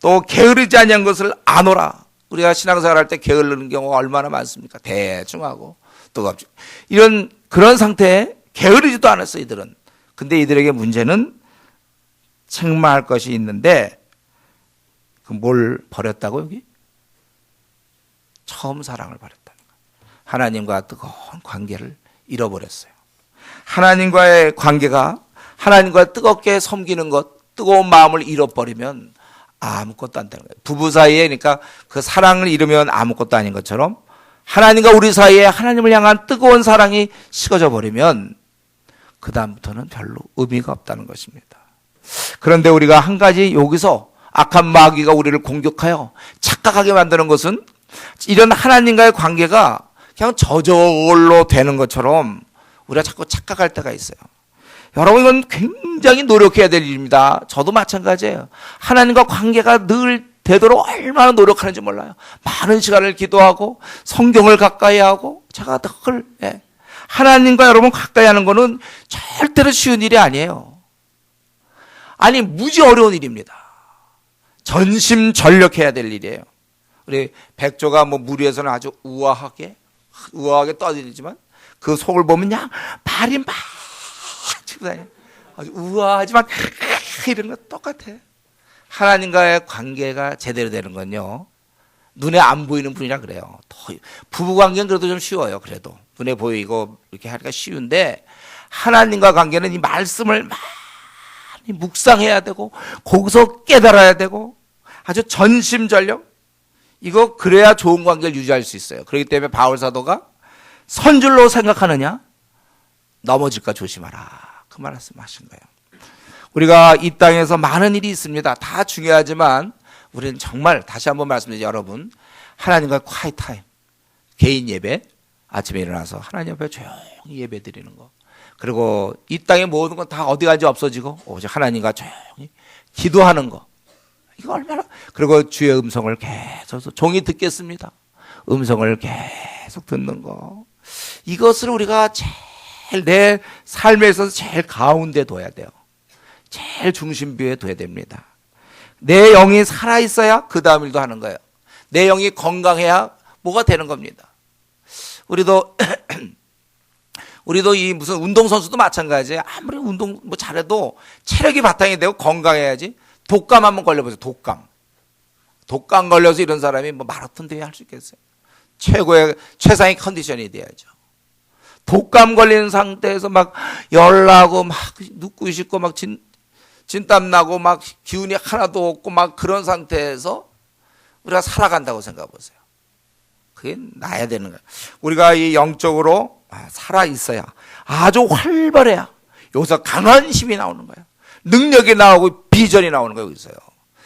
또 게으르지 아니한 것을 아노라. 우리가 신앙생활 할 때 게으르는 경우가 얼마나 많습니까? 대충 하고 뜨겁죠. 이런 그런 상태에 게으르지도 않았어 이들은. 근데 이들에게 문제는 책망할 것이 있는데 뭘 버렸다고 여기? 처음 사랑을 버렸다는 거예요. 하나님과 뜨거운 관계를 잃어버렸어요. 하나님과의 관계가 하나님과 뜨겁게 섬기는 것, 뜨거운 마음을 잃어버리면 아무것도 안 되는 거예요. 부부 사이에 그러니까 그 사랑을 잃으면 아무것도 아닌 것처럼 하나님과 우리 사이에 하나님을 향한 뜨거운 사랑이 식어져 버리면 그 다음부터는 별로 의미가 없다는 것입니다. 그런데 우리가 한 가지 여기서 악한 마귀가 우리를 공격하여 착각하게 만드는 것은 이런 하나님과의 관계가 그냥 저절로 되는 것처럼 우리가 자꾸 착각할 때가 있어요. 여러분 이건 굉장히 노력해야 될 일입니다. 저도 마찬가지예요. 하나님과 관계가 늘 되도록 얼마나 노력하는지 몰라요. 많은 시간을 기도하고 성경을 가까이 하고 제가 늘 하나님과 여러분 가까이 하는 거는 절대로 쉬운 일이 아니에요. 아니 무지 어려운 일입니다. 전심전력해야 될 일이에요. 우리 백조가 뭐 물 위에서는 아주 우아하게 떠들지만 그 속을 보면 그냥 발이 막 치고 다녀요. 아주 우아하지만 이런 거 똑같아. 하나님과의 관계가 제대로 되는 건요. 눈에 안 보이는 분이라 그래요. 부부 관계는 그래도 좀 쉬워요. 그래도 눈에 보이고 이렇게 하니까 쉬운데 하나님과 관계는 이 말씀을 많이 묵상해야 되고 거기서 깨달아야 되고 아주 전심전력 이거 그래야 좋은 관계를 유지할 수 있어요. 그렇기 때문에 바울 사도가 선줄로 생각하느냐 넘어질까 조심하라 그 말씀하신 거예요. 우리가 이 땅에서 많은 일이 있습니다. 다 중요하지만 우리는 정말 다시 한번 말씀드리죠. 여러분 하나님과 콰이트 타임 개인 예배 아침에 일어나서 하나님 앞에 조용히 예배 드리는 거 그리고 이 땅의 모든 건 다 어디 간지 없어지고 오직 하나님과 조용히 기도하는 거 이거 얼마나 그리고 주의 음성을 계속 종이 듣겠습니다. 음성을 계속 듣는 거 이것을 우리가 제일 내 삶에 있어서 제일 가운데 둬야 돼요. 제일 중심부에 둬야 됩니다. 내 영이 살아있어야 그 다음 일도 하는 거예요. 내 영이 건강해야 뭐가 되는 겁니다. 우리도 이 무슨 운동선수도 마찬가지예요. 아무리 운동 뭐 잘해도 체력이 바탕이 되고 건강해야지. 독감 한번 걸려보세요. 독감 걸려서 이런 사람이 뭐 마라톤 대회 할 수 있겠어요? 최상의 컨디션이 돼야죠. 독감 걸리는 상태에서 막 열나고 막 눕고 싶고 막 진땀 나고 막 기운이 하나도 없고 막 그런 상태에서 우리가 살아간다고 생각해 보세요. 그게 나야 되는 거예요. 우리가 이 영적으로 살아 있어야 아주 활발해야 여기서 강한 힘이 나오는 거예요. 능력이 나오고 비전이 나오는 거예요. 여기서요.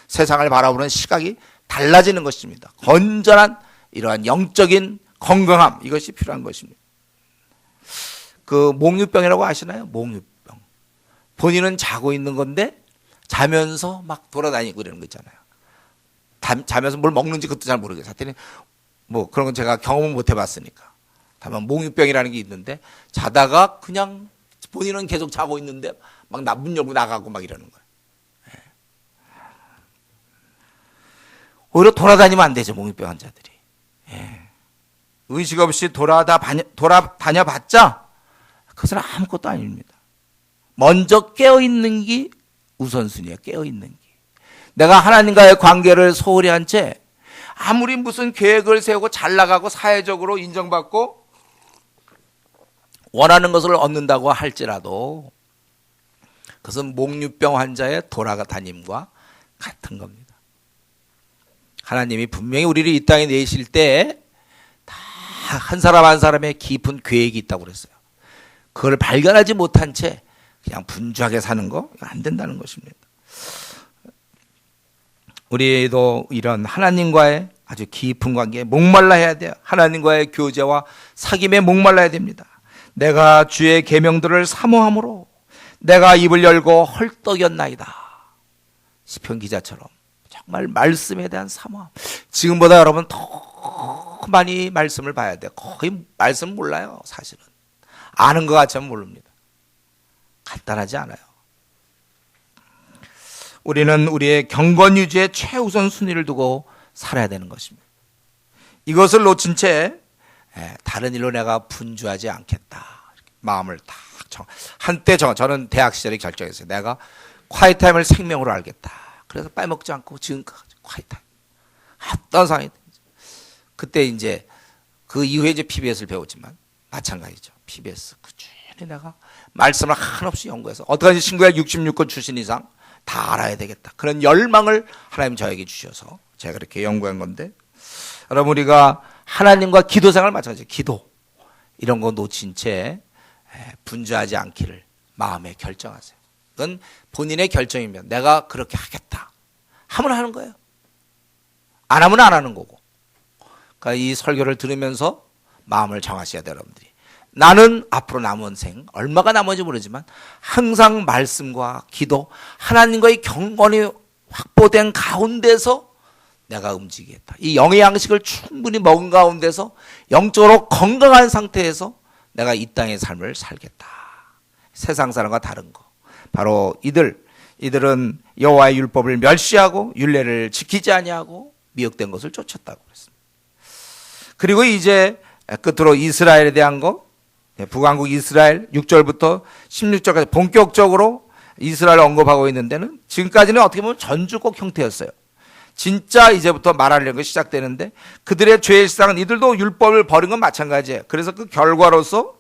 세상을 바라보는 시각이 달라지는 것입니다. 건전한 이러한 영적인 건강함 이것이 필요한 것입니다. 그 몽유병이라고 아시나요? 몽유병. 본인은 자고 있는 건데 자면서 막 돌아다니고 이러는 거 있잖아요. 자면서 뭘 먹는지 그것도 잘 모르겠어요. 하여튼 뭐 그런 건 제가 경험을 못 해봤으니까. 다만 몽유병이라는 게 있는데 자다가 그냥 본인은 계속 자고 있는데 막 문 열고 나가고 막 이러는 거예요. 오히려 돌아다니면 안 되죠. 몽유병 환자들이. 의식 없이 돌아다녀봤자 그것은 아무것도 아닙니다. 먼저 깨어있는 게 우선순위예요. 깨어있는 게. 내가 하나님과의 관계를 소홀히 한 채 아무리 무슨 계획을 세우고 잘 나가고 사회적으로 인정받고 원하는 것을 얻는다고 할지라도 그것은 몽유병 환자의 돌아다님과 같은 겁니다. 하나님이 분명히 우리를 이 땅에 내실 때 다 한 사람 한 사람의 깊은 계획이 있다고 그랬어요. 그걸 발견하지 못한 채 그냥 분주하게 사는 거 안 된다는 것입니다. 우리도 이런 하나님과의 아주 깊은 관계에 목말라야 돼요. 하나님과의 교제와 사귐에 목말라야 됩니다. 내가 주의 계명들을 사모함으로 내가 입을 열고 헐떡였나이다. 시편 기자처럼 정말 말씀에 대한 사모함. 지금보다 여러분 더 많이 말씀을 봐야 돼요. 거의 말씀 몰라요. 사실은 아는 것 같지만 모릅니다. 간단하지 않아요. 우리는 우리의 경건 유지에 최우선 순위를 두고 살아야 되는 것입니다. 이것을 놓친 채 다른 일로 내가 분주하지 않겠다. 마음을 딱 한때 저는 대학 시절에 결정했어요. 내가 콰이타임을 생명으로 알겠다. 그래서 빼먹지 않고 지금까지 콰이타임. 어떤 상황이 그때 이제 그 이후에 이제 PBS를 배웠지만 마찬가지죠. PBS 꾸준히 내가 말씀을 한없이 연구해서 어떡하지 신구약 66권 출신 이상 다 알아야 되겠다. 그런 열망을 하나님 저에게 주셔서 제가 그렇게 연구한 건데, 여러분 우리가 하나님과 기도 생활 마찬가지예요. 기도 이런 거 놓친 채 분주하지 않기를 마음에 결정하세요. 그건 본인의 결정이면 내가 그렇게 하겠다 하면 하는 거예요. 안 하면 안 하는 거고. 그러니까 이 설교를 들으면서 마음을 정하셔야 돼요. 여러분들이 나는 앞으로 남은 생 얼마가 남은지 모르지만 항상 말씀과 기도 하나님과의 경건이 확보된 가운데서 내가 움직이겠다. 이 영의 양식을 충분히 먹은 가운데서 영적으로 건강한 상태에서 내가 이 땅의 삶을 살겠다. 세상 사람과 다른 거. 바로 이들은 여호와의 율법을 멸시하고 율례를 지키지 아니하고 미혹된 것을 쫓았다고 그랬습니다. 그리고 이제 끝으로 이스라엘에 대한 거, 북왕국 이스라엘 6절부터 16절까지 본격적으로 이스라엘을 언급하고 있는 데는 지금까지는 어떻게 보면 전주곡 형태였어요. 진짜 이제부터 말하려는 것이 시작되는데 그들의 죄의 시작은 이들도 율법을 버린 건 마찬가지예요. 그래서 그 결과로서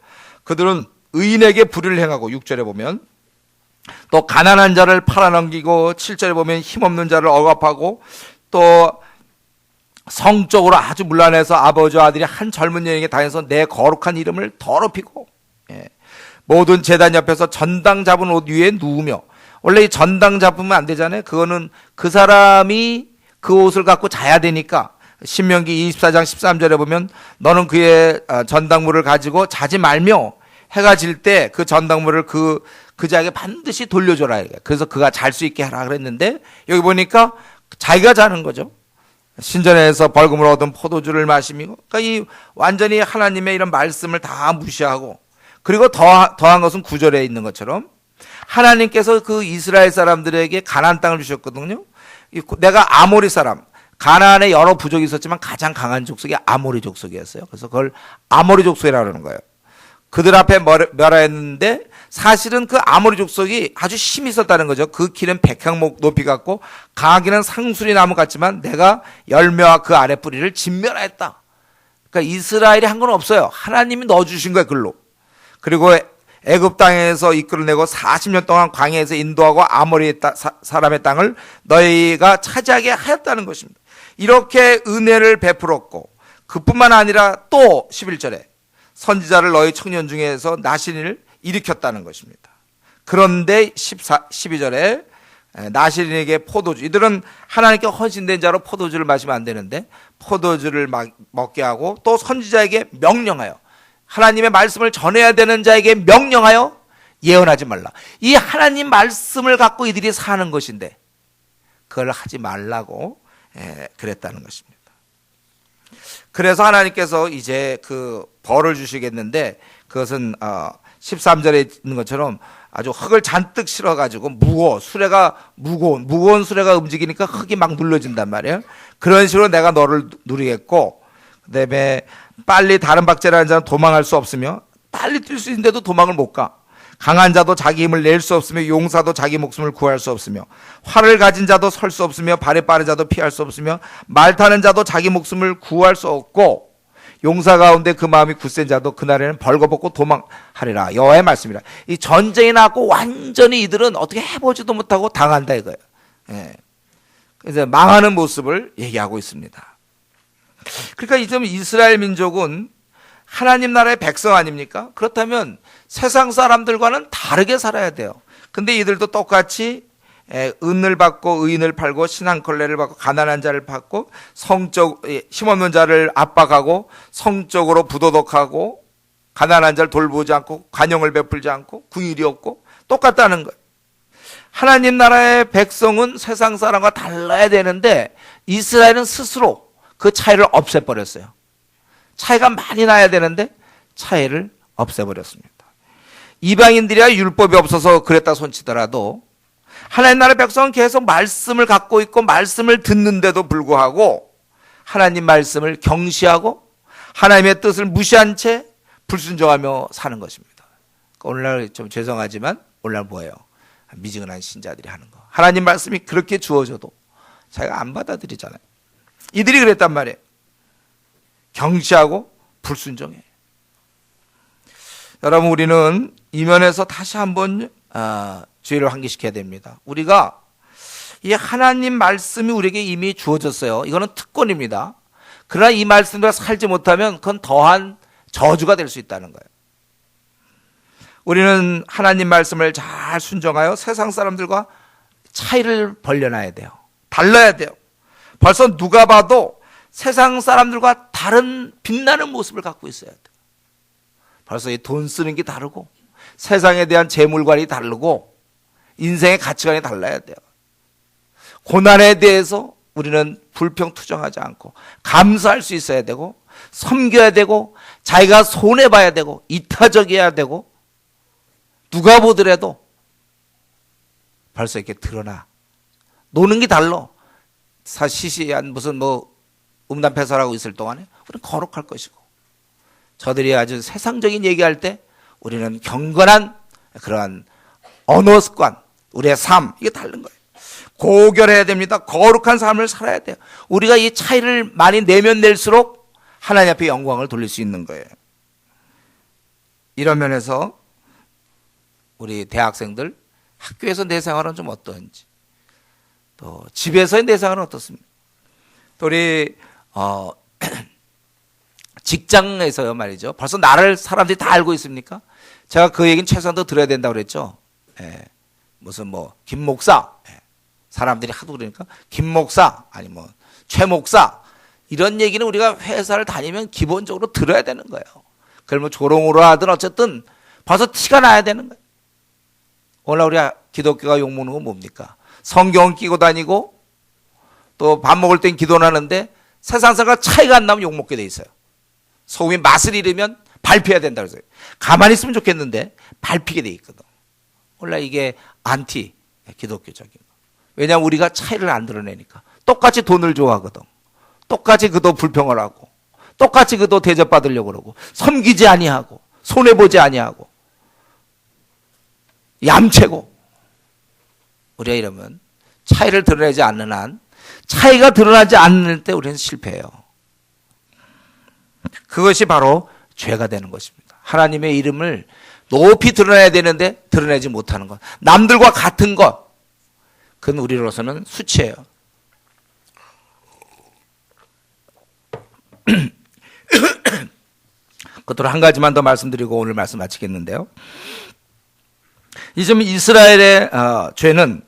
그들은 의인에게 불의를 행하고 6절에 보면 또 가난한 자를 팔아넘기고 7절에 보면 힘없는 자를 억압하고 또 성적으로 아주 문란해서 아버지와 아들이 한 젊은 여인에게 당해서 내 거룩한 이름을 더럽히고 모든 제단 옆에서 전당 잡은 옷 위에 누우며, 원래 이 전당 잡으면 안 되잖아요. 그거는 그 사람이 그 옷을 갖고 자야 되니까 신명기 24장 13절에 보면 너는 그의 전당물을 가지고 자지 말며 해가 질 때 그 전당물을 그 자에게 반드시 돌려줘라. 그래서 그가 잘 수 있게 하라 그랬는데 여기 보니까 자기가 자는 거죠. 신전에서 벌금을 얻은 포도주를 마시며, 그러니까 이 완전히 하나님의 이런 말씀을 다 무시하고, 그리고 더한 것은 9절에 있는 것처럼 하나님께서 그 이스라엘 사람들에게 가나안 땅을 주셨거든요. 내가 아모리 사람, 가나안에 여러 부족이 있었지만 가장 강한 족속이 아모리 족속이었어요. 그래서 그걸 아모리 족속이라고 하는 거예요. 그들 앞에 멸하였는데 사실은 그 아모리 족속이 아주 힘이 있었다는 거죠. 그 키는 백향목 높이 같고 가기는 상수리 나무 같지만 내가 열매와 그 아래 뿌리를 진멸하였다. 그러니까 이스라엘이 한 건 없어요. 하나님이 넣어주신 거예요, 글로. 그리고 애굽 땅에서 이끌어내고 40년 동안 광야에서 인도하고 아모리 사람의 땅을 너희가 차지하게 하였다는 것입니다. 이렇게 은혜를 베풀었고, 그뿐만 아니라 또 11절에 선지자를 너희 청년 중에서 나신을 일으켰다는 것입니다. 그런데 12절에 나신에게 포도주, 이들은 하나님께 헌신된 자로 포도주를 마시면 안 되는데 포도주를 먹게 하고, 또 선지자에게 명령하여, 하나님의 말씀을 전해야 되는 자에게 명령하여 예언하지 말라. 이 하나님 말씀을 갖고 이들이 사는 것인데 그걸 하지 말라고 그랬다는 것입니다. 그래서 하나님께서 이제 그 벌을 주시겠는데, 그것은 13절에 있는 것처럼 아주 흙을 잔뜩 실어가지고 무거운 수레가 움직이니까 흙이 막 눌러진단 말이에요. 그런 식으로 내가 너를 누리겠고, 그 다음에 빨리 다른 박제라는 자는 도망할 수 없으며, 빨리 뛸 수 있는데도 도망을 못 가. 강한 자도 자기 힘을 낼 수 없으며 용사도 자기 목숨을 구할 수 없으며 활을 가진 자도 설 수 없으며 발이 빠른 자도 피할 수 없으며 말 타는 자도 자기 목숨을 구할 수 없고, 용사 가운데 그 마음이 굳센 자도 그날에는 벌거벗고 도망하리라. 여호와의 말씀이라. 이 전쟁이 나고 완전히 이들은 어떻게 해보지도 못하고 당한다 이거예요. 그래서 망하는 모습을 얘기하고 있습니다. 그러니까 이점 이스라엘 민족은 하나님 나라의 백성 아닙니까? 그렇다면 세상 사람들과는 다르게 살아야 돼요. 근데 이들도 똑같이 은을 받고 의인을 팔고 신한걸레를 받고 가난한 자를 받고 힘없는 자를 압박하고 성적으로 부도덕하고 가난한 자를 돌보지 않고 관용을 베풀지 않고 궁일이 없고 똑같다는 거예요. 하나님 나라의 백성은 세상 사람과 달라야 되는데 이스라엘은 스스로 그 차이를 없애버렸어요. 차이가 많이 나야 되는데 차이를 없애버렸습니다. 이방인들이야 율법이 없어서 그랬다 손치더라도 하나님 나라의 백성은 계속 말씀을 갖고 있고 말씀을 듣는데도 불구하고 하나님 말씀을 경시하고 하나님의 뜻을 무시한 채 불순종하며 사는 것입니다. 오늘날 좀 죄송하지만 오늘날 뭐예요? 미지근한 신자들이 하는 거. 하나님 말씀이 그렇게 주어져도 자기가 안 받아들이잖아요. 이들이 그랬단 말이에요. 경시하고 불순종해. 여러분, 우리는 이 면에서 다시 한번 주의를 환기시켜야 됩니다. 우리가 이 하나님 말씀이 우리에게 이미 주어졌어요. 이거는 특권입니다. 그러나 이 말씀대로 살지 못하면 그건 더한 저주가 될 수 있다는 거예요. 우리는 하나님 말씀을 잘 순종하여 세상 사람들과 차이를 벌려놔야 돼요. 달라야 돼요. 벌써 누가 봐도 세상 사람들과 다른 빛나는 모습을 갖고 있어야 돼요. 벌써 이 돈 쓰는 게 다르고 세상에 대한 재물관이 다르고 인생의 가치관이 달라야 돼요. 고난에 대해서 우리는 불평투정하지 않고 감사할 수 있어야 되고 섬겨야 되고 자기가 손해봐야 되고 이타적이어야 되고 누가 보더라도 벌써 이렇게 드러나. 노는 게 달라. 시시한 무슨 음담패설하고 있을 동안에 우리는 거룩할 것이고 저들이 아주 세상적인 얘기할 때 우리는 경건한 그러한 언어 습관, 우리의 삶, 이게 다른 거예요. 고결해야 됩니다. 거룩한 삶을 살아야 돼요. 우리가 이 차이를 많이 내면 낼수록 하나님 앞에 영광을 돌릴 수 있는 거예요. 이런 면에서 우리 대학생들 학교에서 내 생활은 좀 어떤지, 또 집에서의 내 생활은 어떻습니까? 또 우리 직장에서요 말이죠. 벌써 나를 사람들이 다 알고 있습니까? 제가 그 얘기는 최소한 더 들어야 된다고 그랬죠. 무슨 김 목사, 사람들이 하도 그러니까 김 목사 아니 최 목사 이런 얘기는 우리가 회사를 다니면 기본적으로 들어야 되는 거예요. 그러면 조롱으로 하든 어쨌든 벌써 티가 나야 되는 거예요. 오늘 우리 기독교가 욕먹는 건 뭡니까? 성경 끼고 다니고 또 밥 먹을 땐 기도는 하는데 세상 사람과 차이가 안 나면 욕먹게 돼 있어요. 소금이 맛을 잃으면 밟혀야 된다 그래서 가만히 있으면 좋겠는데 밟히게 돼 있거든. 원래 이게 안티 기독교적인 거. 왜냐하면 우리가 차이를 안 드러내니까. 똑같이 돈을 좋아하거든. 똑같이 그도 불평을 하고 똑같이 그도 대접받으려고 그러고 섬기지 아니하고 손해보지 아니하고 얌체고. 우리가 이러면 차이를 드러내지 않는 한 차이가 드러나지 않을 때 우리는 실패해요. 그것이 바로 죄가 되는 것입니다. 하나님의 이름을 높이 드러내야 되는데 드러내지 못하는 것, 남들과 같은 것, 그건 우리로서는 수치예요. 끝으로 한 가지만 더 말씀드리고 오늘 말씀 마치겠는데요. 이 점 이스라엘의 죄는,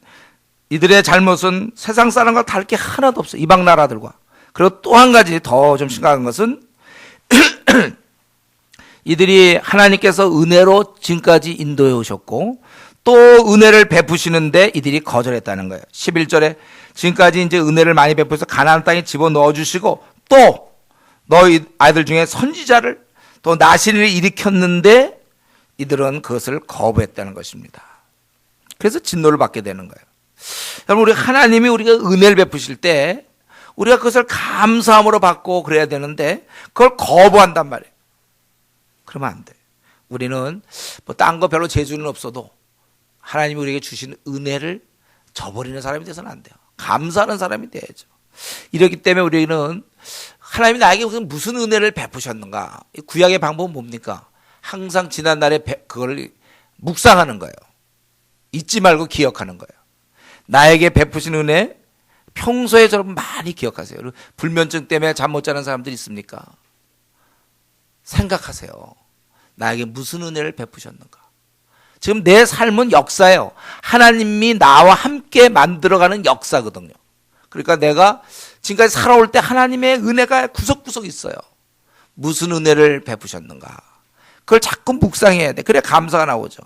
이들의 잘못은 세상 사람과 다를 게 하나도 없어요. 이방 나라들과. 그리고 또 한 가지 더 좀 심각한 것은 이들이 하나님께서 은혜로 지금까지 인도해 오셨고 또 은혜를 베푸시는데 이들이 거절했다는 거예요. 11절에 지금까지 이제 은혜를 많이 베푸셔서 가나안 땅에 집어넣어 주시고 또 너희 아이들 중에 선지자를 또 나신을 일으켰는데 이들은 그것을 거부했다는 것입니다. 그래서 진노를 받게 되는 거예요. 여러분, 우리 하나님이 우리가 은혜를 베푸실 때 우리가 그것을 감사함으로 받고 그래야 되는데 그걸 거부한단 말이에요. 그러면 안 돼. 우리는 딴 거 별로 재주는 없어도 하나님이 우리에게 주신 은혜를 저버리는 사람이 돼서는 안 돼요. 감사하는 사람이 돼야죠. 이렇기 때문에 우리는 하나님이 나에게 무슨 은혜를 베푸셨는가? 구약의 방법은 뭡니까? 항상 지난날에 그걸 묵상하는 거예요. 잊지 말고 기억하는 거예요. 나에게 베푸신 은혜 평소에 여러분 많이 기억하세요. 불면증 때문에 잠 못 자는 사람들 있습니까? 생각하세요. 나에게 무슨 은혜를 베푸셨는가? 지금 내 삶은 역사예요. 하나님이 나와 함께 만들어가는 역사거든요. 그러니까 내가 지금까지 살아올 때 하나님의 은혜가 구석구석 있어요. 무슨 은혜를 베푸셨는가. 그걸 자꾸 묵상해야 돼. 그래 감사가 나오죠.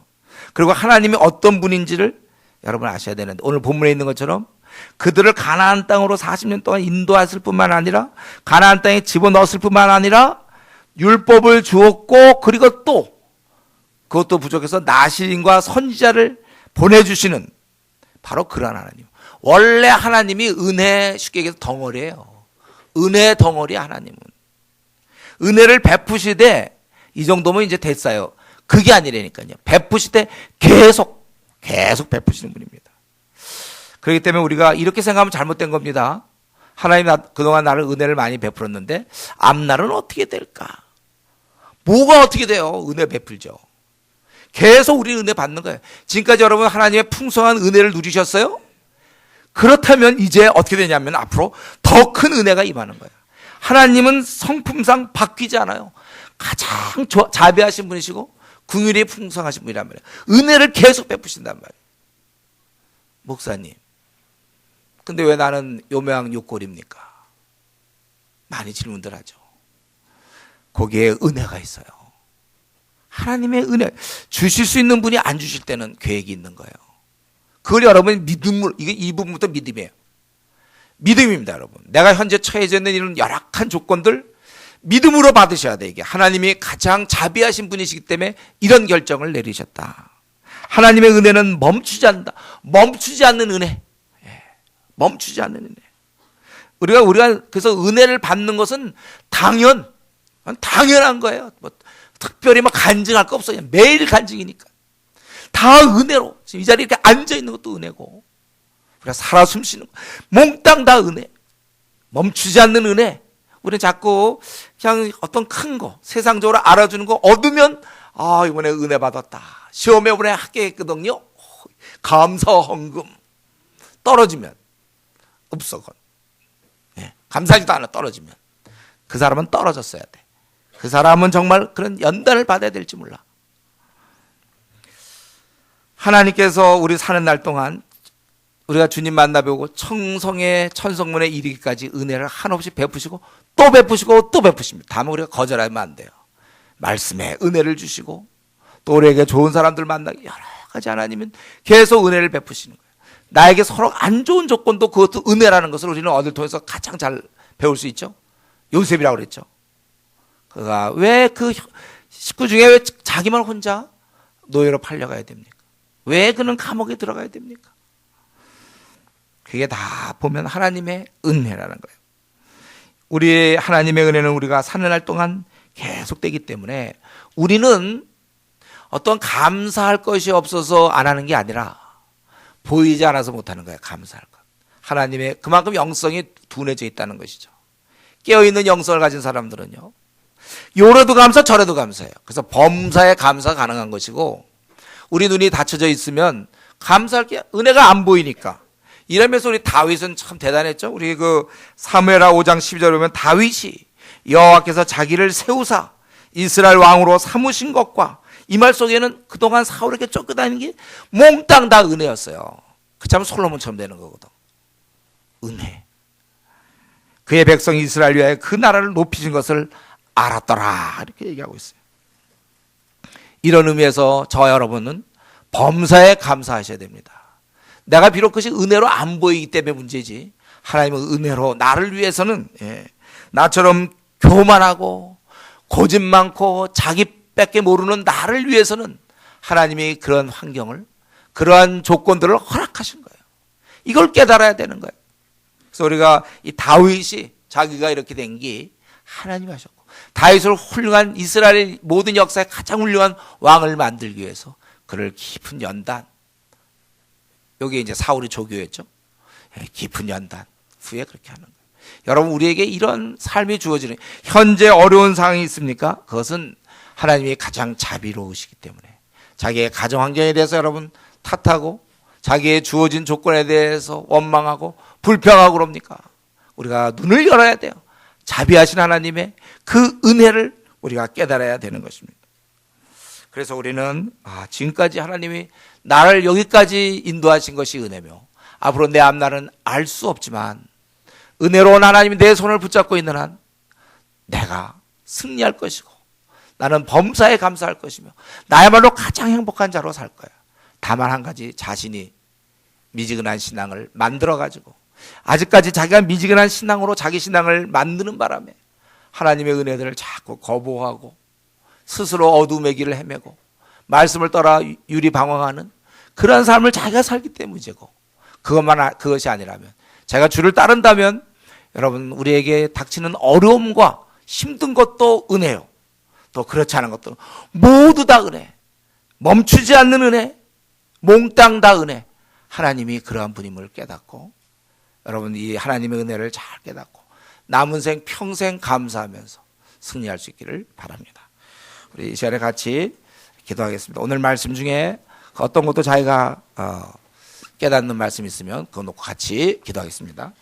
그리고 하나님이 어떤 분인지를 여러분 아셔야 되는데, 오늘 본문에 있는 것처럼 그들을 가나안 땅으로 40년 동안 인도했을 뿐만 아니라 가나안 땅에 집어넣었을 뿐만 아니라 율법을 주었고, 그리고 또 그것도 부족해서 나시린과 선지자를 보내주시는 바로 그런 하나님. 원래 하나님이 은혜, 쉽게 얘기해서 덩어리예요. 은혜 덩어리. 하나님은 은혜를 베푸시되 이 정도면 이제 됐어요. 그게 아니라니까요. 베푸시되 계속 베푸시는 분입니다. 그렇기 때문에 우리가 이렇게 생각하면 잘못된 겁니다. 하나님 그동안 나를 은혜를 많이 베풀었는데 앞날은 어떻게 될까? 뭐가 어떻게 돼요? 은혜 베풀죠. 계속 우리 은혜 받는 거예요. 지금까지 여러분 하나님의 풍성한 은혜를 누리셨어요? 그렇다면 이제 어떻게 되냐면 앞으로 더 큰 은혜가 임하는 거예요. 하나님은 성품상 바뀌지 않아요. 가장 자비하신 분이시고 긍휼이 풍성하신 분이란 말이에요. 은혜를 계속 베푸신단 말이에요. 목사님, 근데 왜 나는 요매왕 욕골입니까? 많이 질문들 하죠. 거기에 은혜가 있어요. 하나님의 은혜, 주실 수 있는 분이 안 주실 때는 계획이 있는 거예요. 그걸 여러분 믿음으로, 이게 이 부분부터 믿음이에요. 믿음입니다, 여러분. 내가 현재 처해져 있는 이런 열악한 조건들 믿음으로 받으셔야 돼. 이게 하나님이 가장 자비하신 분이시기 때문에 이런 결정을 내리셨다. 하나님의 은혜는 멈추지 않는다. 멈추지 않는 은혜. 멈추지 않는 은혜. 우리가 그래서 은혜를 받는 것은 당연한 거예요. 뭐 특별히 막 간증할 거 없어요. 매일 간증이니까. 다 은혜로. 지금 이 자리에 이렇게 앉아 있는 것도 은혜고, 우리가 살아 숨쉬는 거, 몽땅 다 은혜. 멈추지 않는 은혜. 우리는 자꾸 그냥 어떤 큰 거, 세상적으로 알아주는 거 얻으면 이번에 은혜 받았다. 시험에 이번에 합격했거든요. 감사 헌금. 떨어지면 없어. 감사하지도 않아. 떨어지면 그 사람은 떨어졌어야 돼. 그 사람은 정말 그런 연단을 받아야 될지 몰라. 하나님께서 우리 사는 날 동안 우리가 주님 만나보고 청성의 천성문에 이르기까지 은혜를 한없이 베푸시고 또 베푸시고 또 베푸십니다. 다만 우리가 거절하면 안 돼요. 말씀에 은혜를 주시고 또 우리에게 좋은 사람들 만나기 여러 가지 하나님은 계속 은혜를 베푸시는 거예요. 나에게 서로 안 좋은 조건도 그것도 은혜라는 것을 우리는 어딜 통해서 가장 잘 배울 수 있죠. 요셉이라고 그랬죠. 그가 왜 그 식구 중에 왜 자기만 혼자 노예로 팔려가야 됩니까? 왜 그는 감옥에 들어가야 됩니까? 그게 다 보면 하나님의 은혜라는 거예요. 우리 하나님의 은혜는 우리가 사는 날 동안 계속되기 때문에 우리는 어떤 감사할 것이 없어서 안 하는 게 아니라 보이지 않아서 못하는 거예요. 감사할 것. 하나님의 그만큼 영성이 둔해져 있다는 것이죠. 깨어있는 영성을 가진 사람들은요, 요래도 감사 저래도 감사해요. 그래서 범사에 감사가 가능한 것이고, 우리 눈이 닫혀져 있으면 감사할 게 은혜가 안 보이니까. 이러면서 우리 다윗은 참 대단했죠. 우리 그 사무엘하 5장 12절에 보면 다윗이 여호와께서 자기를 세우사 이스라엘 왕으로 삼으신 것과 이 말 속에는 그동안 사울에게 쫓겨다니는 게 몽땅 다 은혜였어요. 그 참 솔로몬처럼 되는 거거든. 은혜. 그의 백성 이스라엘 위하여 그 나라를 높이신 것을 알았더라. 이렇게 얘기하고 있어요. 이런 의미에서 저와 여러분은 범사에 감사하셔야 됩니다. 내가 비록 그것이 은혜로 안 보이기 때문에 문제지, 하나님은 은혜로 나를 위해서는 나처럼 교만하고 고집 많고 자기밖에 모르는 나를 위해서는 하나님이 그런 환경을, 그러한 조건들을 허락하신 거예요. 이걸 깨달아야 되는 거예요. 그래서 우리가 이 다윗이 자기가 이렇게 된 게 하나님이 하셨고, 다윗을 훌륭한 이스라엘 모든 역사에 가장 훌륭한 왕을 만들기 위해서 그를 깊은 연단, 여기 이제 사울이 조교였죠. 깊은 연단 후에 그렇게 하는 거예요. 여러분, 우리에게 이런 삶이 주어지는, 현재 어려운 상황이 있습니까? 그것은 하나님이 가장 자비로우시기 때문에. 자기의 가정 환경에 대해서 여러분 탓하고 자기의 주어진 조건에 대해서 원망하고 불평하고 그럽니까? 우리가 눈을 열어야 돼요. 자비하신 하나님의 그 은혜를 우리가 깨달아야 되는 것입니다. 그래서 우리는 지금까지 하나님이 나를 여기까지 인도하신 것이 은혜며 앞으로 내 앞날은 알 수 없지만 은혜로운 하나님이 내 손을 붙잡고 있는 한 내가 승리할 것이고 나는 범사에 감사할 것이며 나야말로 가장 행복한 자로 살 거야. 다만 한 가지, 자신이 미지근한 신앙을 만들어가지고 아직까지 자기가 미지근한 신앙으로 자기 신앙을 만드는 바람에 하나님의 은혜들을 자꾸 거부하고 스스로 어둠의 길을 헤매고 말씀을 떠나 유리방황하는 그런 삶을 자기가 살기 때문이고, 그것이 아니라면, 제가 주를 따른다면 여러분 우리에게 닥치는 어려움과 힘든 것도 은혜요, 또 그렇지 않은 것도 모두 다 은혜, 멈추지 않는 은혜, 몽땅 다 은혜. 하나님이 그러한 분임을 깨닫고 여러분 이 하나님의 은혜를 잘 깨닫고 남은 생 평생 감사하면서 승리할 수 있기를 바랍니다. 우리 이 시간에 같이 기도하겠습니다. 오늘 말씀 중에 어떤 것도 자기가 깨닫는 말씀 있으면 그거 놓고 같이 기도하겠습니다.